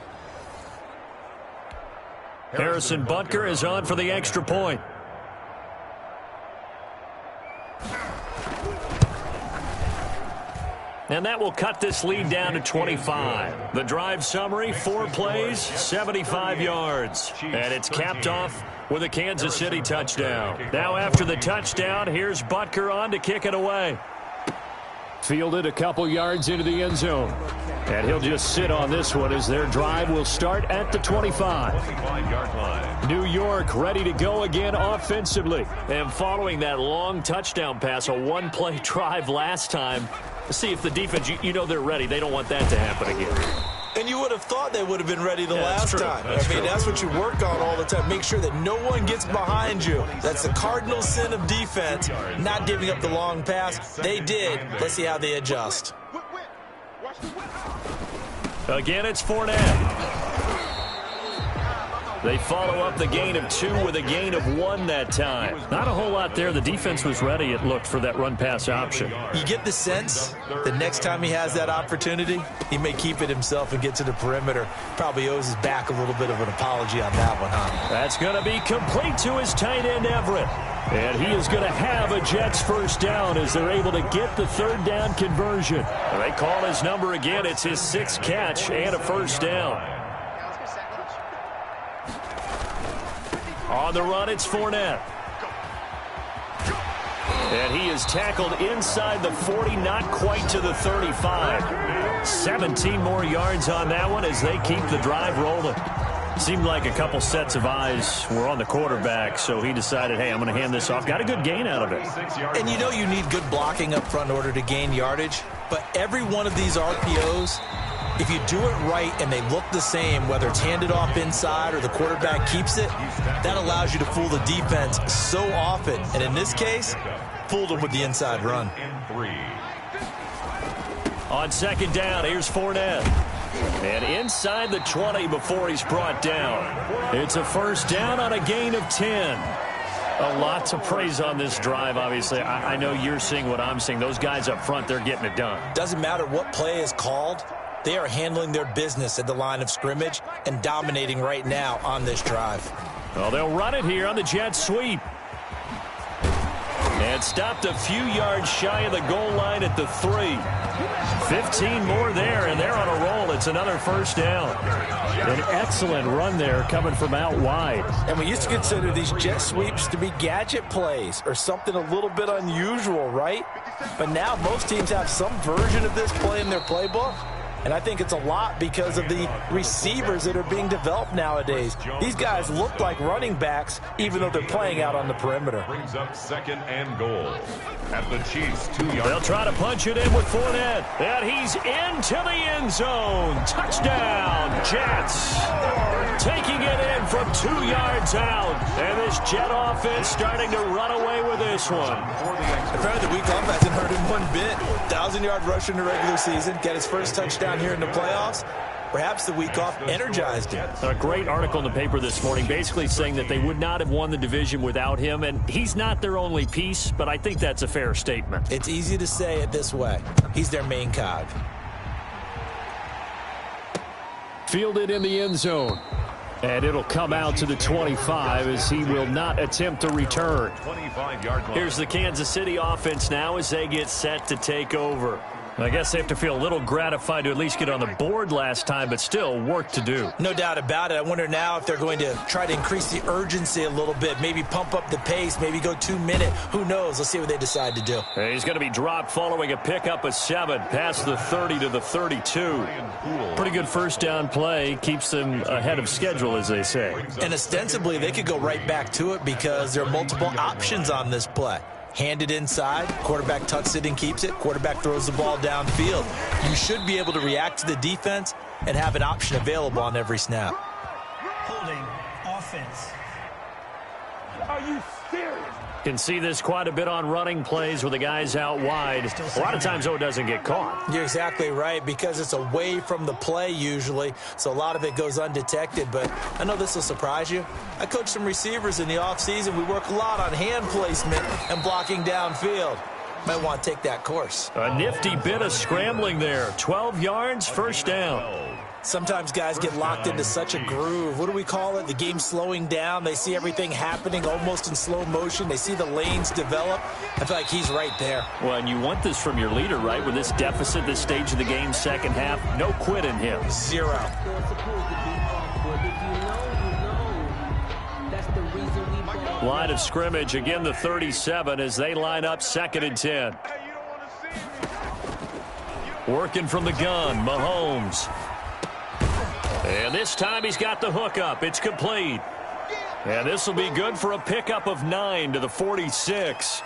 Harrison Butker is on for the extra point. And that will cut this lead down to 25. The drive summary, 4 plays, 75 yards. And it's capped off with a Kansas City touchdown. Now after the touchdown, here's Butker on to kick it away. Fielded a couple yards into the end zone. And he'll just sit on this one as their drive will start at the 25. 25-yard line. New York ready to go again offensively. And following that long touchdown pass, a one-play drive last time, see if the defense, you know they're ready. They don't want that to happen again. And you would have thought they would have been ready the last time. That's true. That's what you work on all the time. Make sure that no one gets behind you. That's the cardinal sin of defense, not giving up the long pass. They did. Let's see how they adjust. Again, it's Fournette. They follow up the gain of 2 with a gain of 1 that time. Not a whole lot there. The defense was ready, it looked, for that run-pass option. You get the sense the next time he has that opportunity, he may keep it himself and get to the perimeter. Probably owes his back a little bit of an apology on that one, huh? That's going to be complete to his tight end, Everett. And he is going to have a Jets first down as they're able to get the third down conversion. They call his number again. It's his 6th catch and a first down. On the run, it's Fournette. And he is tackled inside the 40, not quite to the 35. 17 more yards on that one as they keep the drive rolling. Seemed like a couple sets of eyes were on the quarterback, so he decided, hey, I'm going to hand this off. Got a good gain out of it. And you know you need good blocking up front in order to gain yardage, but every one of these RPOs, if you do it right and they look the same, whether it's handed off inside or the quarterback keeps it, that allows you to fool the defense so often. And in this case, fooled them with the inside run. On second down, here's Fournette. And inside the 20 before he's brought down. It's a first down on a gain of 10. A lot to praise on this drive, obviously. I know you're seeing what I'm seeing. Those guys up front, they're getting it done. Doesn't matter what play is called. They are handling their business at the line of scrimmage and dominating right now on this drive. Well, they'll run it here on the jet sweep. And stopped a few yards shy of the goal line at the 3. 15 more there, and they're on a roll. It's another first down. An excellent run there coming from out wide. And we used to consider these jet sweeps to be gadget plays or something a little bit unusual, right? But now most teams have some version of this play in their playbook. And I think it's a lot because of the receivers that are being developed nowadays. These guys look like running backs, even though they're playing out on the perimeter. Brings up 2nd and goal at the Chiefs' 2-yard. They'll try to punch it in with Fournette. And he's into the end zone. Touchdown, Jets. Taking it in from 2 yards out. And this Jet offense starting to run away with this one. Apparently the week off hasn't hurt him one bit. 1,000-yard rush in the regular season. Get his first touchdown here in the playoffs. Perhaps the week off energized him. A great article in the paper this morning basically saying that they would not have won the division without him. And he's not their only piece, but I think that's a fair statement. It's easy to say it this way. He's their main cog. Fielded in the end zone. And it'll come out to the 25 as he will not attempt to return. 25-yard line. Here's the Kansas City offense now as they get set to take over. I guess they have to feel a little gratified to at least get on the board last time, but still work to do. No doubt about it. I wonder now if they're going to try to increase the urgency a little bit, maybe pump up the pace, maybe go 2 minute. Who knows? Let's see what they decide to do. And he's going to be dropped following a pickup of 7 past the 30 to the 32. Pretty good first down play. Keeps them ahead of schedule, as they say. And ostensibly, they could go right back to it because there are multiple options on this play. Hand it inside, quarterback tucks it and keeps it, quarterback throws the ball downfield. You should be able to react to the defense and have an option available on every snap. Holding offense. Are you serious? Can see this quite a bit on running plays with the guys out wide. A lot of times, though, it doesn't get caught. You're exactly right, because it's away from the play usually, so a lot of it goes undetected. But I know this will surprise you. I coach some receivers in the offseason. We work a lot on hand placement and blocking downfield. Might want to take that course. A nifty bit of scrambling there. 12 yards, first down. Sometimes guys get locked into such a groove. What do we call it? The game's slowing down. They see everything happening almost in slow motion. They see the lanes develop. I feel like he's right there. Well, and you want this from your leader, right? With this deficit, this stage of the game, second half, no quit in him. 0. Line of scrimmage, again the 37 as they line up 2nd and 10. Working from the gun, Mahomes. And this time he's got the hook up. It's complete. And this will be good for a pickup of 9 to the 46.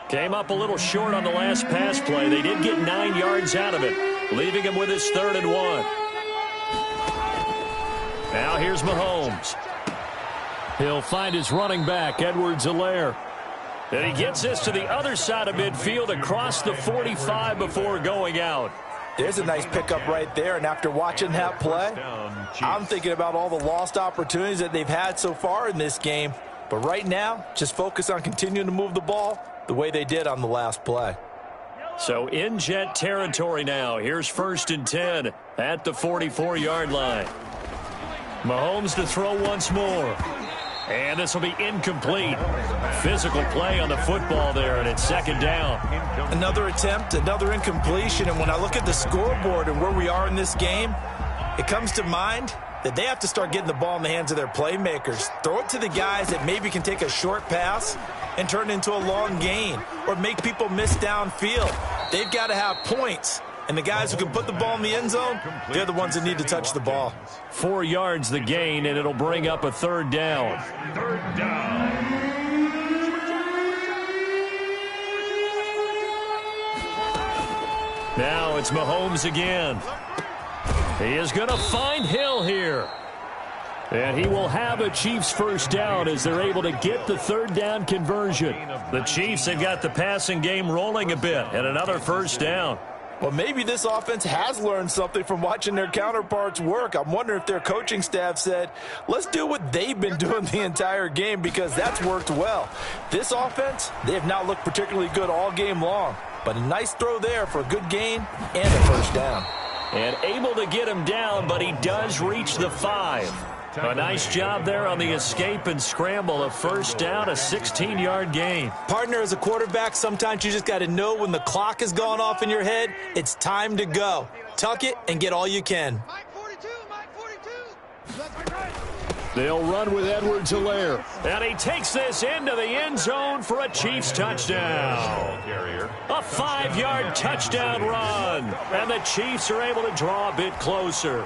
Came up a little short on the last pass play. They did get 9 yards out of it, leaving him with his 3rd and 1. Now here's Mahomes. He'll find his running back, Edwards-Helaire. And he gets this to the other side of midfield across the 45 before going out. There's a nice pickup right there, and after watching that play, I'm thinking about all the lost opportunities that they've had so far in this game. But right now, just focus on continuing to move the ball the way they did on the last play. So in jet territory now. Here's 1st and 10 at the 44-yard line. Mahomes to throw once more. And this will be incomplete. Physical play on the football there, and it's 2nd down. Another attempt, another incompletion, and when I look at the scoreboard and where we are in this game, it comes to mind that they have to start getting the ball in the hands of their playmakers. Throw it to the guys that maybe can take a short pass and turn it into a long gain or make people miss downfield. They've got to have points. And the guys who can put the ball in the end zone, they're the ones that need to touch the ball. 4 yards the gain, and it'll bring up a 3rd down. 3rd down. Now it's Mahomes again. He is going to find Hill here. And he will have a Chiefs first down as they're able to get the 3rd down conversion. The Chiefs have got the passing game rolling a bit, and another first down. Well, maybe this offense has learned something from watching their counterparts work. I'm wondering if their coaching staff said, let's do what they've been doing the entire game, because that's worked well. This offense, they have not looked particularly good all game long, but a nice throw there for a good gain and a first down. And able to get him down, but he does reach the 5. A nice job there on the escape and scramble. A first down, a 16-yard gain. Partner, as a quarterback, sometimes you just got to know when the clock has gone off in your head, it's time to go. Tuck it and get all you can. Mike 42, Mike 42. They'll run with Edwards-Helaire. And he takes this into the end zone for a Chiefs touchdown. A 5-yard touchdown run. And the Chiefs are able to draw a bit closer.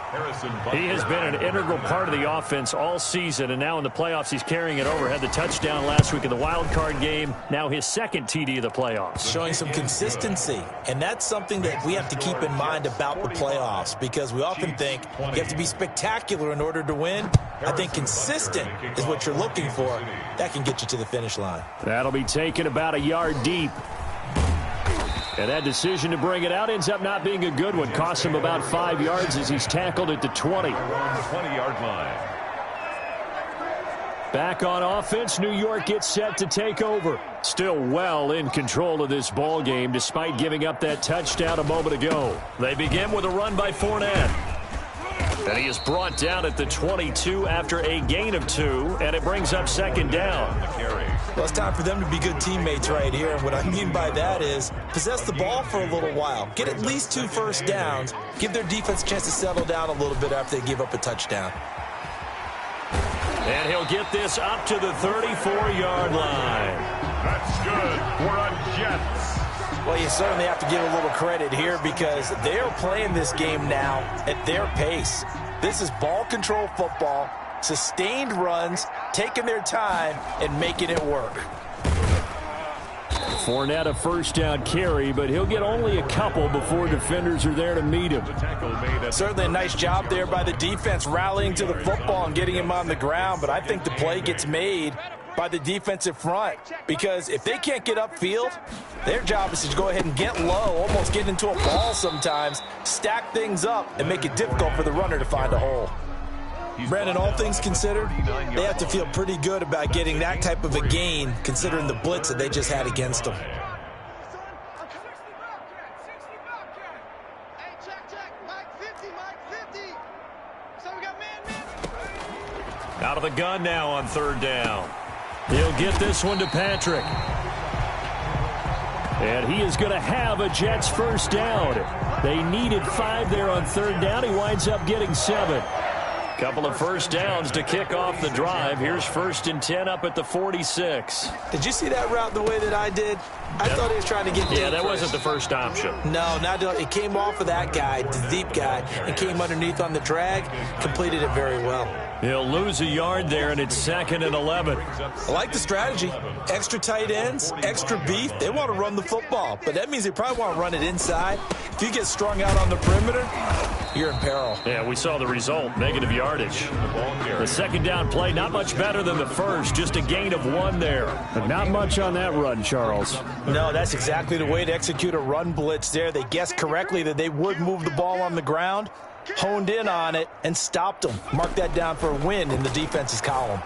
He has been an integral part of the offense all season, and now in the playoffs he's carrying it over. Had the touchdown last week in the wild card game. Now his 2nd TD of the playoffs. Showing some consistency, and that's something that we have to keep in mind about the playoffs, because we often think you have to be spectacular in order to win. I think consistent is what you're looking for. That can get you to the finish line. That'll be taken about a yard deep. And that decision to bring it out ends up not being a good one. Costs him about 5 yards as he's tackled at the 20. 20-yard line. Back on offense, New York gets set to take over. Still well in control of this ball game despite giving up that touchdown a moment ago. They begin with a run by Fournette. And he is brought down at the 22 after a gain of 2, and it brings up second down. Well, it's time for them to be good teammates right here. And what I mean by that is possess the ball for a little while. Get at least 2 first downs. Give their defense a chance to settle down a little bit after they give up a touchdown. And he'll get this up to the 34-yard line. That's good for a Jets. Well, you certainly have to give a little credit here because they are playing this game now at their pace. This is ball control football, sustained runs, taking their time, and making it work. Fournette a first down carry, but he'll get only a couple before defenders are there to meet him. Certainly a nice job there by the defense rallying to the football and getting him on the ground, but I think the play gets made by the defensive front because if they can't get upfield, their job is to go ahead and get low, almost get into a ball sometimes, stack things up, and make it difficult for the runner to find a hole. Brandon, all things considered, they have to feel pretty good about getting that type of a gain considering the blitz that they just had against them. Out of the gun now on third down. He'll get this one to Patrick. And he is going to have a Jets first down. They needed 5 there on third down. He winds up getting 7. Couple of first downs to kick off the drive. Here's 1st and 10 up at the 46. Did you see that route the way that I did? I thought he was trying to get deep. Yeah, that wasn't the first option. No, not it came off of that guy, the deep guy, and came underneath on the drag, completed it very well. He'll lose a yard there, and it's 2nd and 11. I like the strategy. Extra tight ends, extra beef. They want to run the football, but that means they probably want to run it inside. If you get strung out on the perimeter, you're in peril. Yeah, we saw the result, negative yardage. The second down play, not much better than the first, just a gain of 1 there. But not much on that run, Charles. No, that's exactly the way to execute a run blitz there. They guessed correctly that they would move the ball on the ground, honed in on it, and stopped them. Mark that down for a win in the defense's column.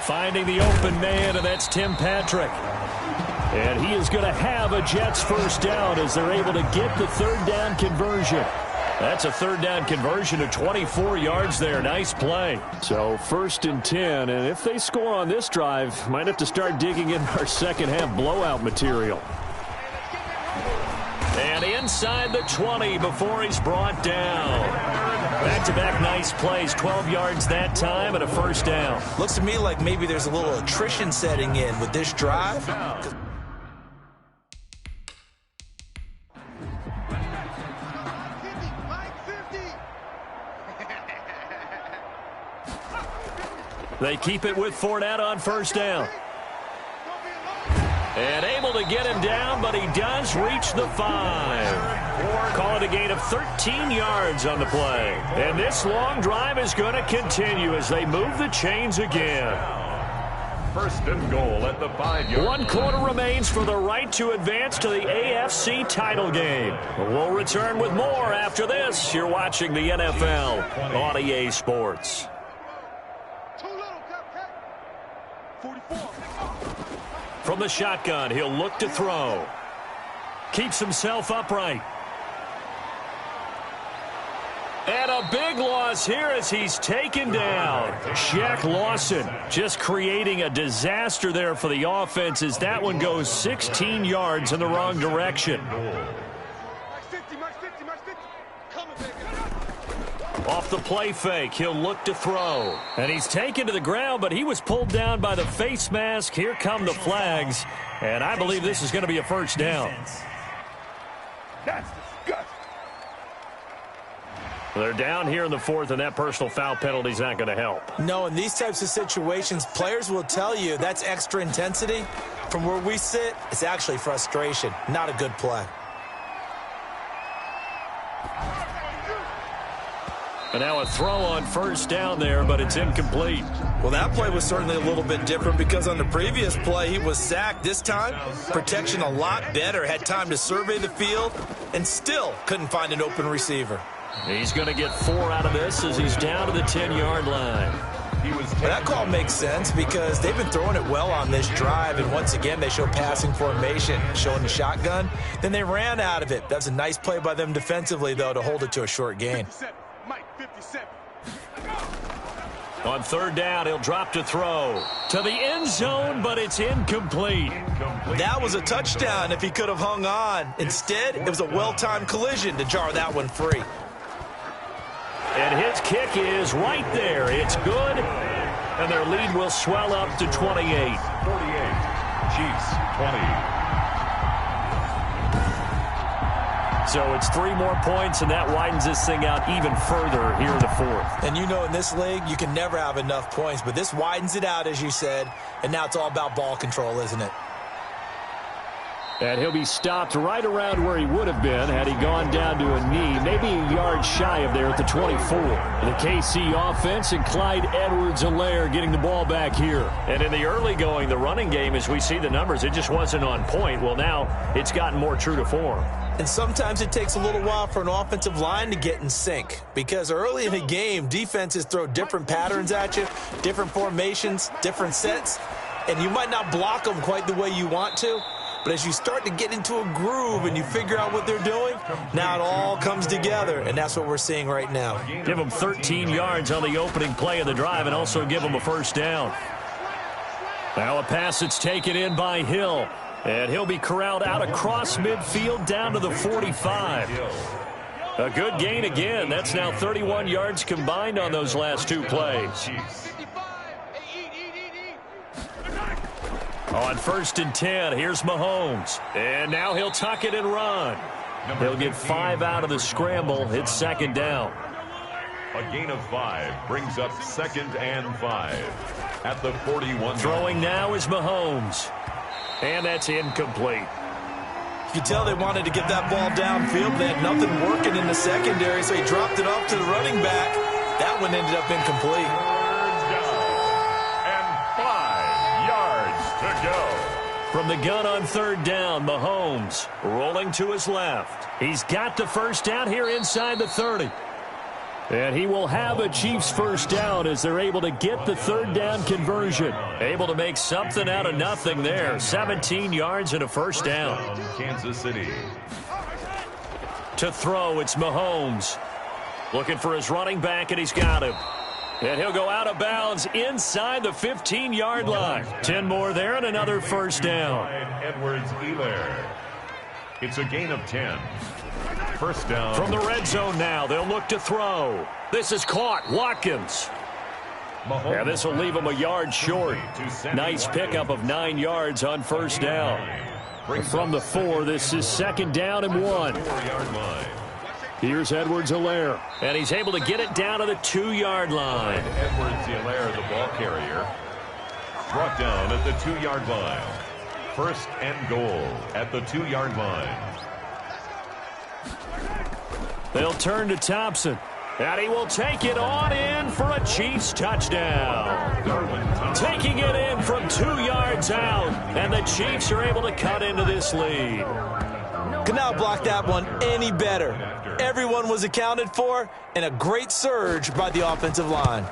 Finding the open man, and that's Tim Patrick. And he is going to have a Jets first down as they're able to get the third down conversion. That's a third down conversion of 24 yards there. Nice play. So 1st and 10, and if they score on this drive, might have to start digging in our second half blowout material. And inside the 20 before he's brought down. Back-to-back nice plays, 12 yards that time and a first down. Looks to me like maybe there's a little attrition setting in with this drive. They keep it with Fournette on first down. And able to get him down, but he does reach the 5. Call it a gain of 13 yards on the play. And this long drive is going to continue as they move the chains again. 1st and goal at the 5-yard line. 1 quarter remains for the right to advance to the AFC title game. We'll return with more after this. You're watching the NFL on EA Sports. From the shotgun, he'll look to throw. Keeps himself upright. And a big loss here as he's taken down. Shaq Lawson just creating a disaster there for the offense as that one goes 16 yards in the wrong direction. Off the play fake, he'll look to throw. And he's taken to the ground, but he was pulled down by the face mask. Here come the flags. And I believe this is going to be a first down. That's disgusting. They're down here in the 4th, and that personal foul penalty is not going to help. No, in these types of situations, players will tell you that's extra intensity. From where we sit, it's actually frustration. Not a good play. And now a throw on first down there, but it's incomplete. Well, that play was certainly a little bit different because on the previous play, he was sacked. This time, protection a lot better. Had time to survey the field and still couldn't find an open receiver. He's going to get 4 out of this as he's down to the 10-yard line. Well, that call makes sense because they've been throwing it well on this drive, and once again, they show passing formation, showing the shotgun. Then they ran out of it. That was a nice play by them defensively, though, to hold it to a short gain. On third down, he'll drop to throw. To the end zone, but it's incomplete. That was a touchdown if he could have hung on. Instead, it was a well-timed collision to jar that one free. And his kick is right there. It's good. And their lead will swell up to 28. 48. Chiefs 20. So it's 3 more points, and that widens this thing out even further here in the fourth. And you know in this league, you can never have enough points, but this widens it out, as you said, and now it's all about ball control, isn't it? And he'll be stopped right around where he would have been had he gone down to a knee, maybe a yard shy of there at the 24. The KC offense and Clyde Edwards-Helaire getting the ball back here. And in the early going, the running game, as we see the numbers, it just wasn't on point. Well, now it's gotten more true to form. And sometimes it takes a little while for an offensive line to get in sync, because early in the game, defenses throw different patterns at you, different formations, different sets, and you might not block them quite the way you want to. But as you start to get into a groove and you figure out what they're doing, now it all comes together, and that's what we're seeing right now. Give them 13 yards on the opening play of the drive and also give them a first down. Now a pass that's taken in by Hill, and he'll be corralled out across midfield down to the 45. A good gain again. That's now 31 yards combined on those last 2 plays. On 1st and 10, here's Mahomes. And now he'll tuck it and run. He'll get 5 out of the scramble. It's 2nd down. A gain of 5 brings up 2nd and 5 at the 41. Throwing now is Mahomes. And that's incomplete. You can tell they wanted to get that ball downfield. They had nothing working in the secondary, so he dropped it off to the running back. That one ended up incomplete. From the gun on 3rd down, Mahomes rolling to his left. He's got the first down here inside the 30. And he will have a Chiefs first down as they're able to get the 3rd down conversion. Able to make something out of nothing there. 17 yards and a first down. Kansas City. To throw, it's Mahomes. Looking for his running back, and he's got him. And he'll go out of bounds inside the 15-yard line. 10 more there and another first down. Edwards-Helaire. It's a gain of 10. First down. From the red zone now, they'll look to throw. This is caught. Watkins. Yeah, this will leave him a yard short. Nice pickup of 9 yards on first down. From the 4, this is 2nd down and 1. 4-yard line. Here's Edwards-Helaire. And he's able to get it down to the 2-yard line. Edwards-Helaire, the ball carrier, brought down at the 2-yard line. 1st and goal at the 2-yard line. They'll turn to Thompson. And he will take it on in for a Chiefs touchdown. Taking it in from 2 yards out. And the Chiefs are able to cut into this lead. Could not block that one any better. Everyone was accounted for, and a great surge by the offensive line.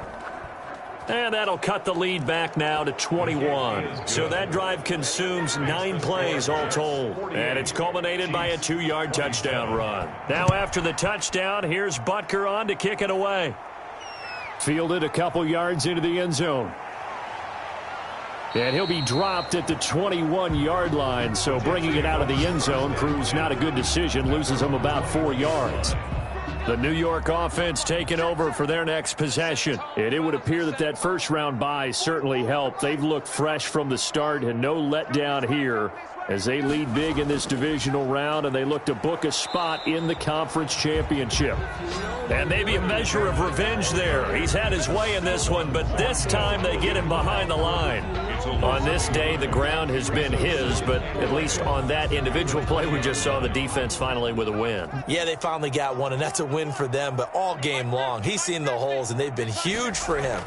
And that'll cut the lead back now to 21. So that drive consumes 9 plays all told. And it's culminated by a 2-yard touchdown run. Now after the touchdown, here's Butker on to kick it away. Fielded a couple yards into the end zone. And he'll be dropped at the 21-yard line, so bringing it out of the end zone proves not a good decision, loses him about 4 yards. The New York offense taking over for their next possession. And it would appear that that first-round bye certainly helped. They've looked fresh from the start and no letdown here as they lead big in this divisional round, and they look to book a spot in the conference championship. And maybe a measure of revenge there. He's had his way in this one, but this time they get him behind the line. On this day, the ground has been his, but at least on that individual play, we just saw the defense finally with a win. Yeah, they finally got one, and that's a win for them, but all game long, he's seen the holes, and they've been huge for him.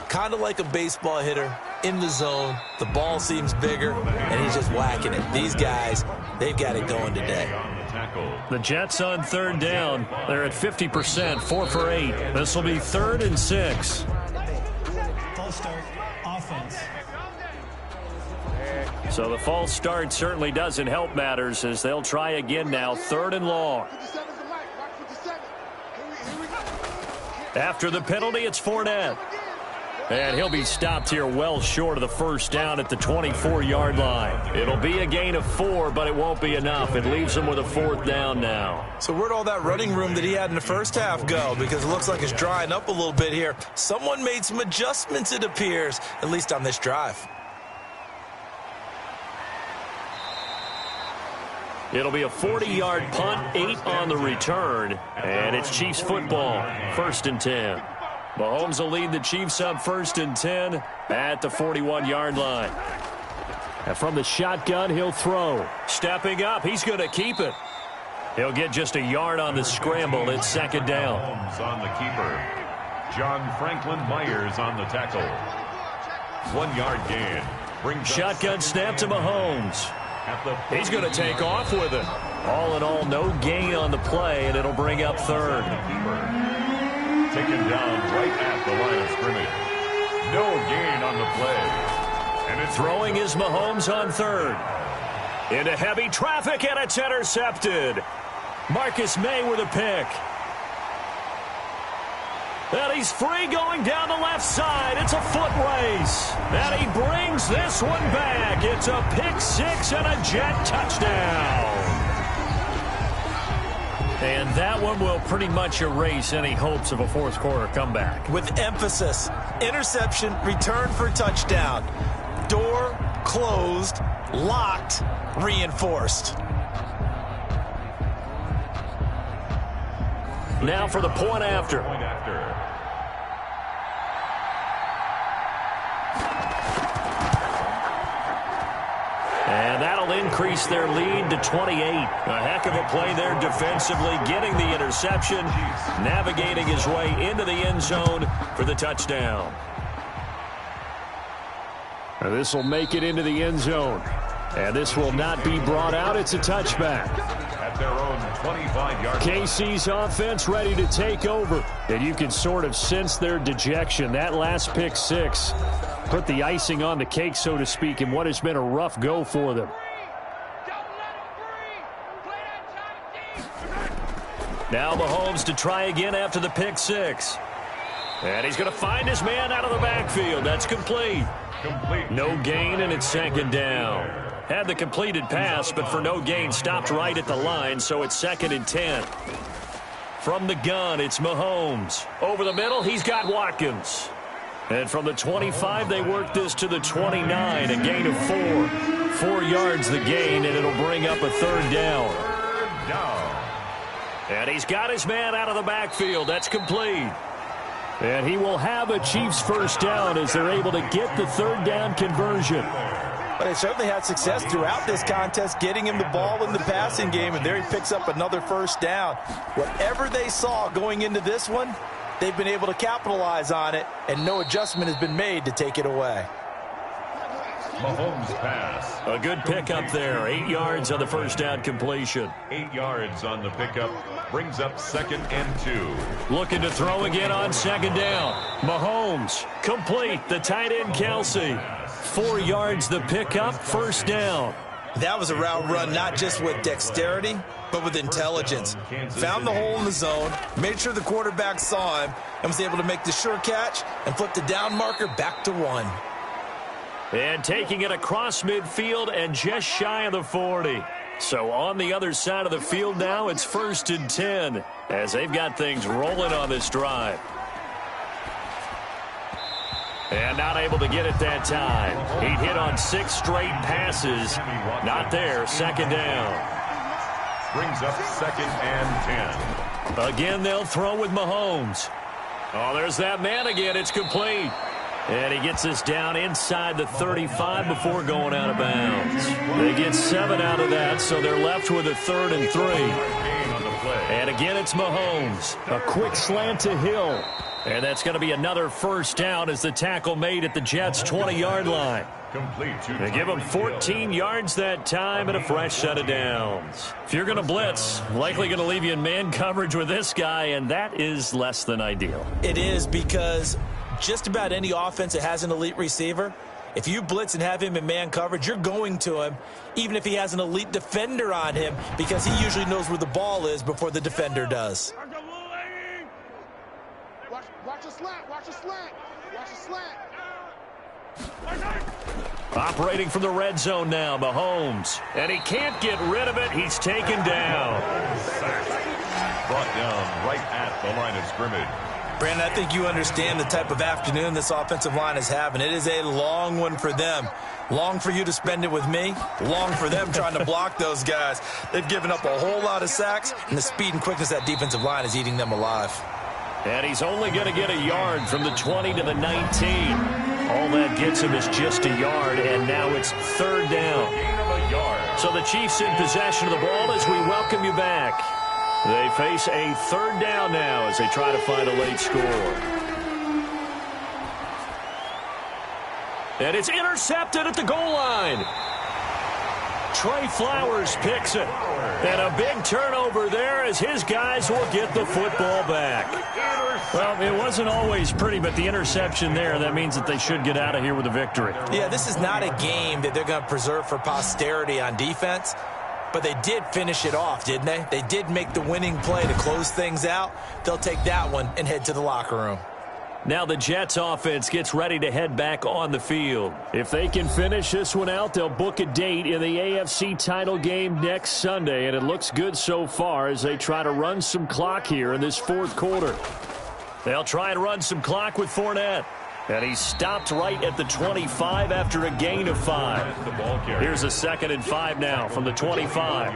Kind of like a baseball hitter in the zone. The ball seems bigger, and he's just whacking it. These guys, they've got it going today. The Jets on 3rd down. They're at 50%, 4 for 8. This will be 3rd and 6. False start, offense. So the false start certainly doesn't help matters as they'll try again now, 3rd and long. After the penalty, it's Fournette. And he'll be stopped here well short of the first down at the 24-yard line. It'll be a gain of 4, but it won't be enough. It leaves him with a 4th down now. So where'd all that running room that he had in the first half go? Because it looks like it's drying up a little bit here. Someone made some adjustments, it appears, at least on this drive. It'll be a 40-yard punt, 8 on the return, and it's Chiefs football, 1st and 10. Mahomes will lead the Chiefs up 1st and 10 at the 41-yard line. And from the shotgun, he'll throw. Stepping up, he's going to keep it. He'll get just a yard on the scramble. It's 2nd down. Mahomes on the keeper. John Franklin Myers on the tackle. 1-yard gain. Brings shotgun snap to Mahomes. He's going to take off with it. All in all, no gain on the play, and it'll bring up 3rd. Taken down right at the line of scrimmage. No gain on the play. And it's throwing is Mahomes on 3rd. Into heavy traffic, and it's intercepted. Marcus May with a pick. And he's free going down the left side. It's a foot race. And he brings this one back. It's a pick 6 and a Jet touchdown. And that one will pretty much erase any hopes of a fourth quarter comeback. With emphasis, interception, return for touchdown. Door closed, locked, reinforced. Now for the point after. And that'll increase their lead to 28. A heck of a play there defensively, getting the interception, navigating his way into the end zone for the touchdown. This will make it into the end zone. And this will not be brought out. It's a touchback. At their own 25-yard line. KC's offense ready to take over. And you can sort of sense their dejection. That last pick 6 put the icing on the cake, so to speak, in what has been a rough go for them. Now Mahomes to try again after the pick 6. And he's going to find his man out of the backfield. That's complete. No gain, and it's 2nd down. Had the completed pass, but for no gain, stopped right at the line, so it's 2nd and 10. From the gun, it's Mahomes. Over the middle, he's got Watkins. And from the 25, they work this to the 29, a gain of 4. 4 yards the gain, and it'll bring up a 3rd down. And he's got his man out of the backfield. That's complete. And he will have a Chiefs first down as they're able to get the 3rd down conversion. But they certainly had success throughout this contest, getting him the ball in the passing game, and there he picks up another first down. Whatever they saw going into this one, they've been able to capitalize on it, and no adjustment has been made to take it away. Mahomes pass. A good pickup there. 8 yards on the first down completion. 8 yards on the pickup. Brings up 2nd and 2. Looking to throw again on 2nd down. Mahomes complete. The tight end Kelsey. 4 yards the pickup. First down. That was a route run not just with dexterity, but with intelligence. Found the hole in the zone, made sure the quarterback saw him, and was able to make the sure catch and flip the down marker back to 1. And taking it across midfield and just shy of the 40. So on the other side of the field now, it's 1st and 10 as they've got things rolling on this drive. And not able to get it that time. He hit on 6 straight passes. Not there. 2nd down. Brings up 2nd and 10. Again, they'll throw with Mahomes. Oh, there's that man again. It's complete. And he gets this down inside the 35 before going out of bounds. They get 7 out of that, so they're left with a 3rd and 3. And again, it's Mahomes. A quick slant to Hill. And that's going to be another first down as the tackle made at the Jets' 20-yard line. They give him 14 yards that time and a fresh set of downs. If you're going to blitz, likely going to leave you in man coverage with this guy, and that is less than ideal. It is, because just about any offense that has an elite receiver, if you blitz and have him in man coverage, you're going to him, even if he has an elite defender on him, because he usually knows where the ball is before the defender does. Watch a slant. Watch a slant. Watch a slant. Operating from the red zone now, Mahomes. And he can't get rid of it. He's taken down. Brought down right at the line of scrimmage. Brandon, I think you understand the type of afternoon this offensive line is having. It is a long one for them. Long for you to spend it with me. Long for them trying to block those guys. They've given up a whole lot of sacks, and the speed and quickness of that defensive line is eating them alive. And he's only going to get a yard from the 20 to the 19. All that gets him is just a yard, and now it's third down. So the Chiefs in possession of the ball as we welcome you back. They face a third down now as they try to find a late score. And it's intercepted at the goal line. Trey Flowers picks it. And a big turnover there as his guys will get the football back. Well, it wasn't always pretty, but the interception there, that means that they should get out of here with a victory. Yeah, this is not a game that they're going to preserve for posterity on defense, but they did finish it off, didn't they? They did make the winning play to close things out. They'll take that one and head to the locker room. Now the Jets offense gets ready to head back on the field. If they can finish this one out, they'll book a date in the AFC title game next Sunday, and it looks good so far as they try to run some clock here in this fourth quarter. They'll try and run some clock with Fournette. And he's stopped right at the 25 after a gain of 5. Here's a 2nd and 5 now from the 25.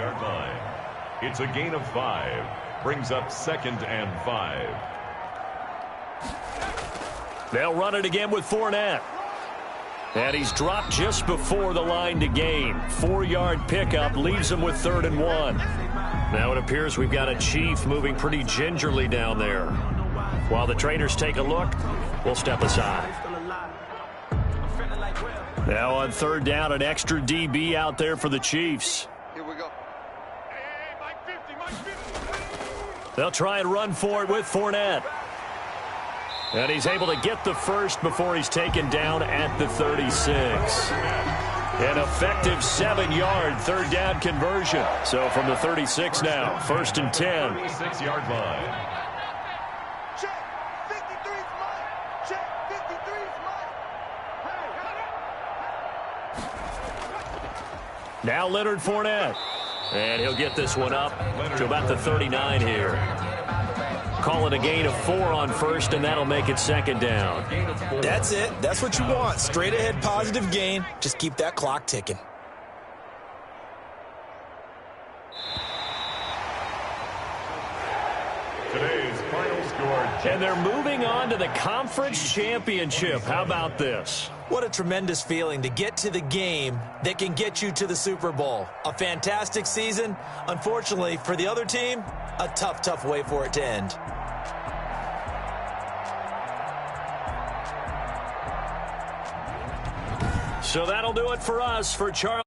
It's a gain of 5. Brings up 2nd and 5. They'll run it again with Fournette. And he's dropped just before the line to gain. 4-yard pickup leaves him with 3rd and 1. Now it appears we've got a Chief moving pretty gingerly down there. While the trainers take a look, we'll step aside. Now on 3rd down, an extra DB out there for the Chiefs. Here we go. They'll try and run for it with Fournette. And he's able to get the first before he's taken down at the 36. An effective 7-yard 3rd down conversion. So from the 36 now, 1st and 10. 36-yard line. Check. 53's mine. Check. 53's mine. Now Leonard Fournette. And he'll get this one up to about the 39 here. Call it a gain of 4 on 1st, and that'll make it 2nd down. That's it. That's what you want. Straight ahead positive gain. Just keep that clock ticking. Today's final score. And they're moving on to the conference championship. How about this? What a tremendous feeling to get to the game that can get you to the Super Bowl. A fantastic season. Unfortunately, for the other team, a tough, tough way for it to end. So that'll do it for us. For Charles.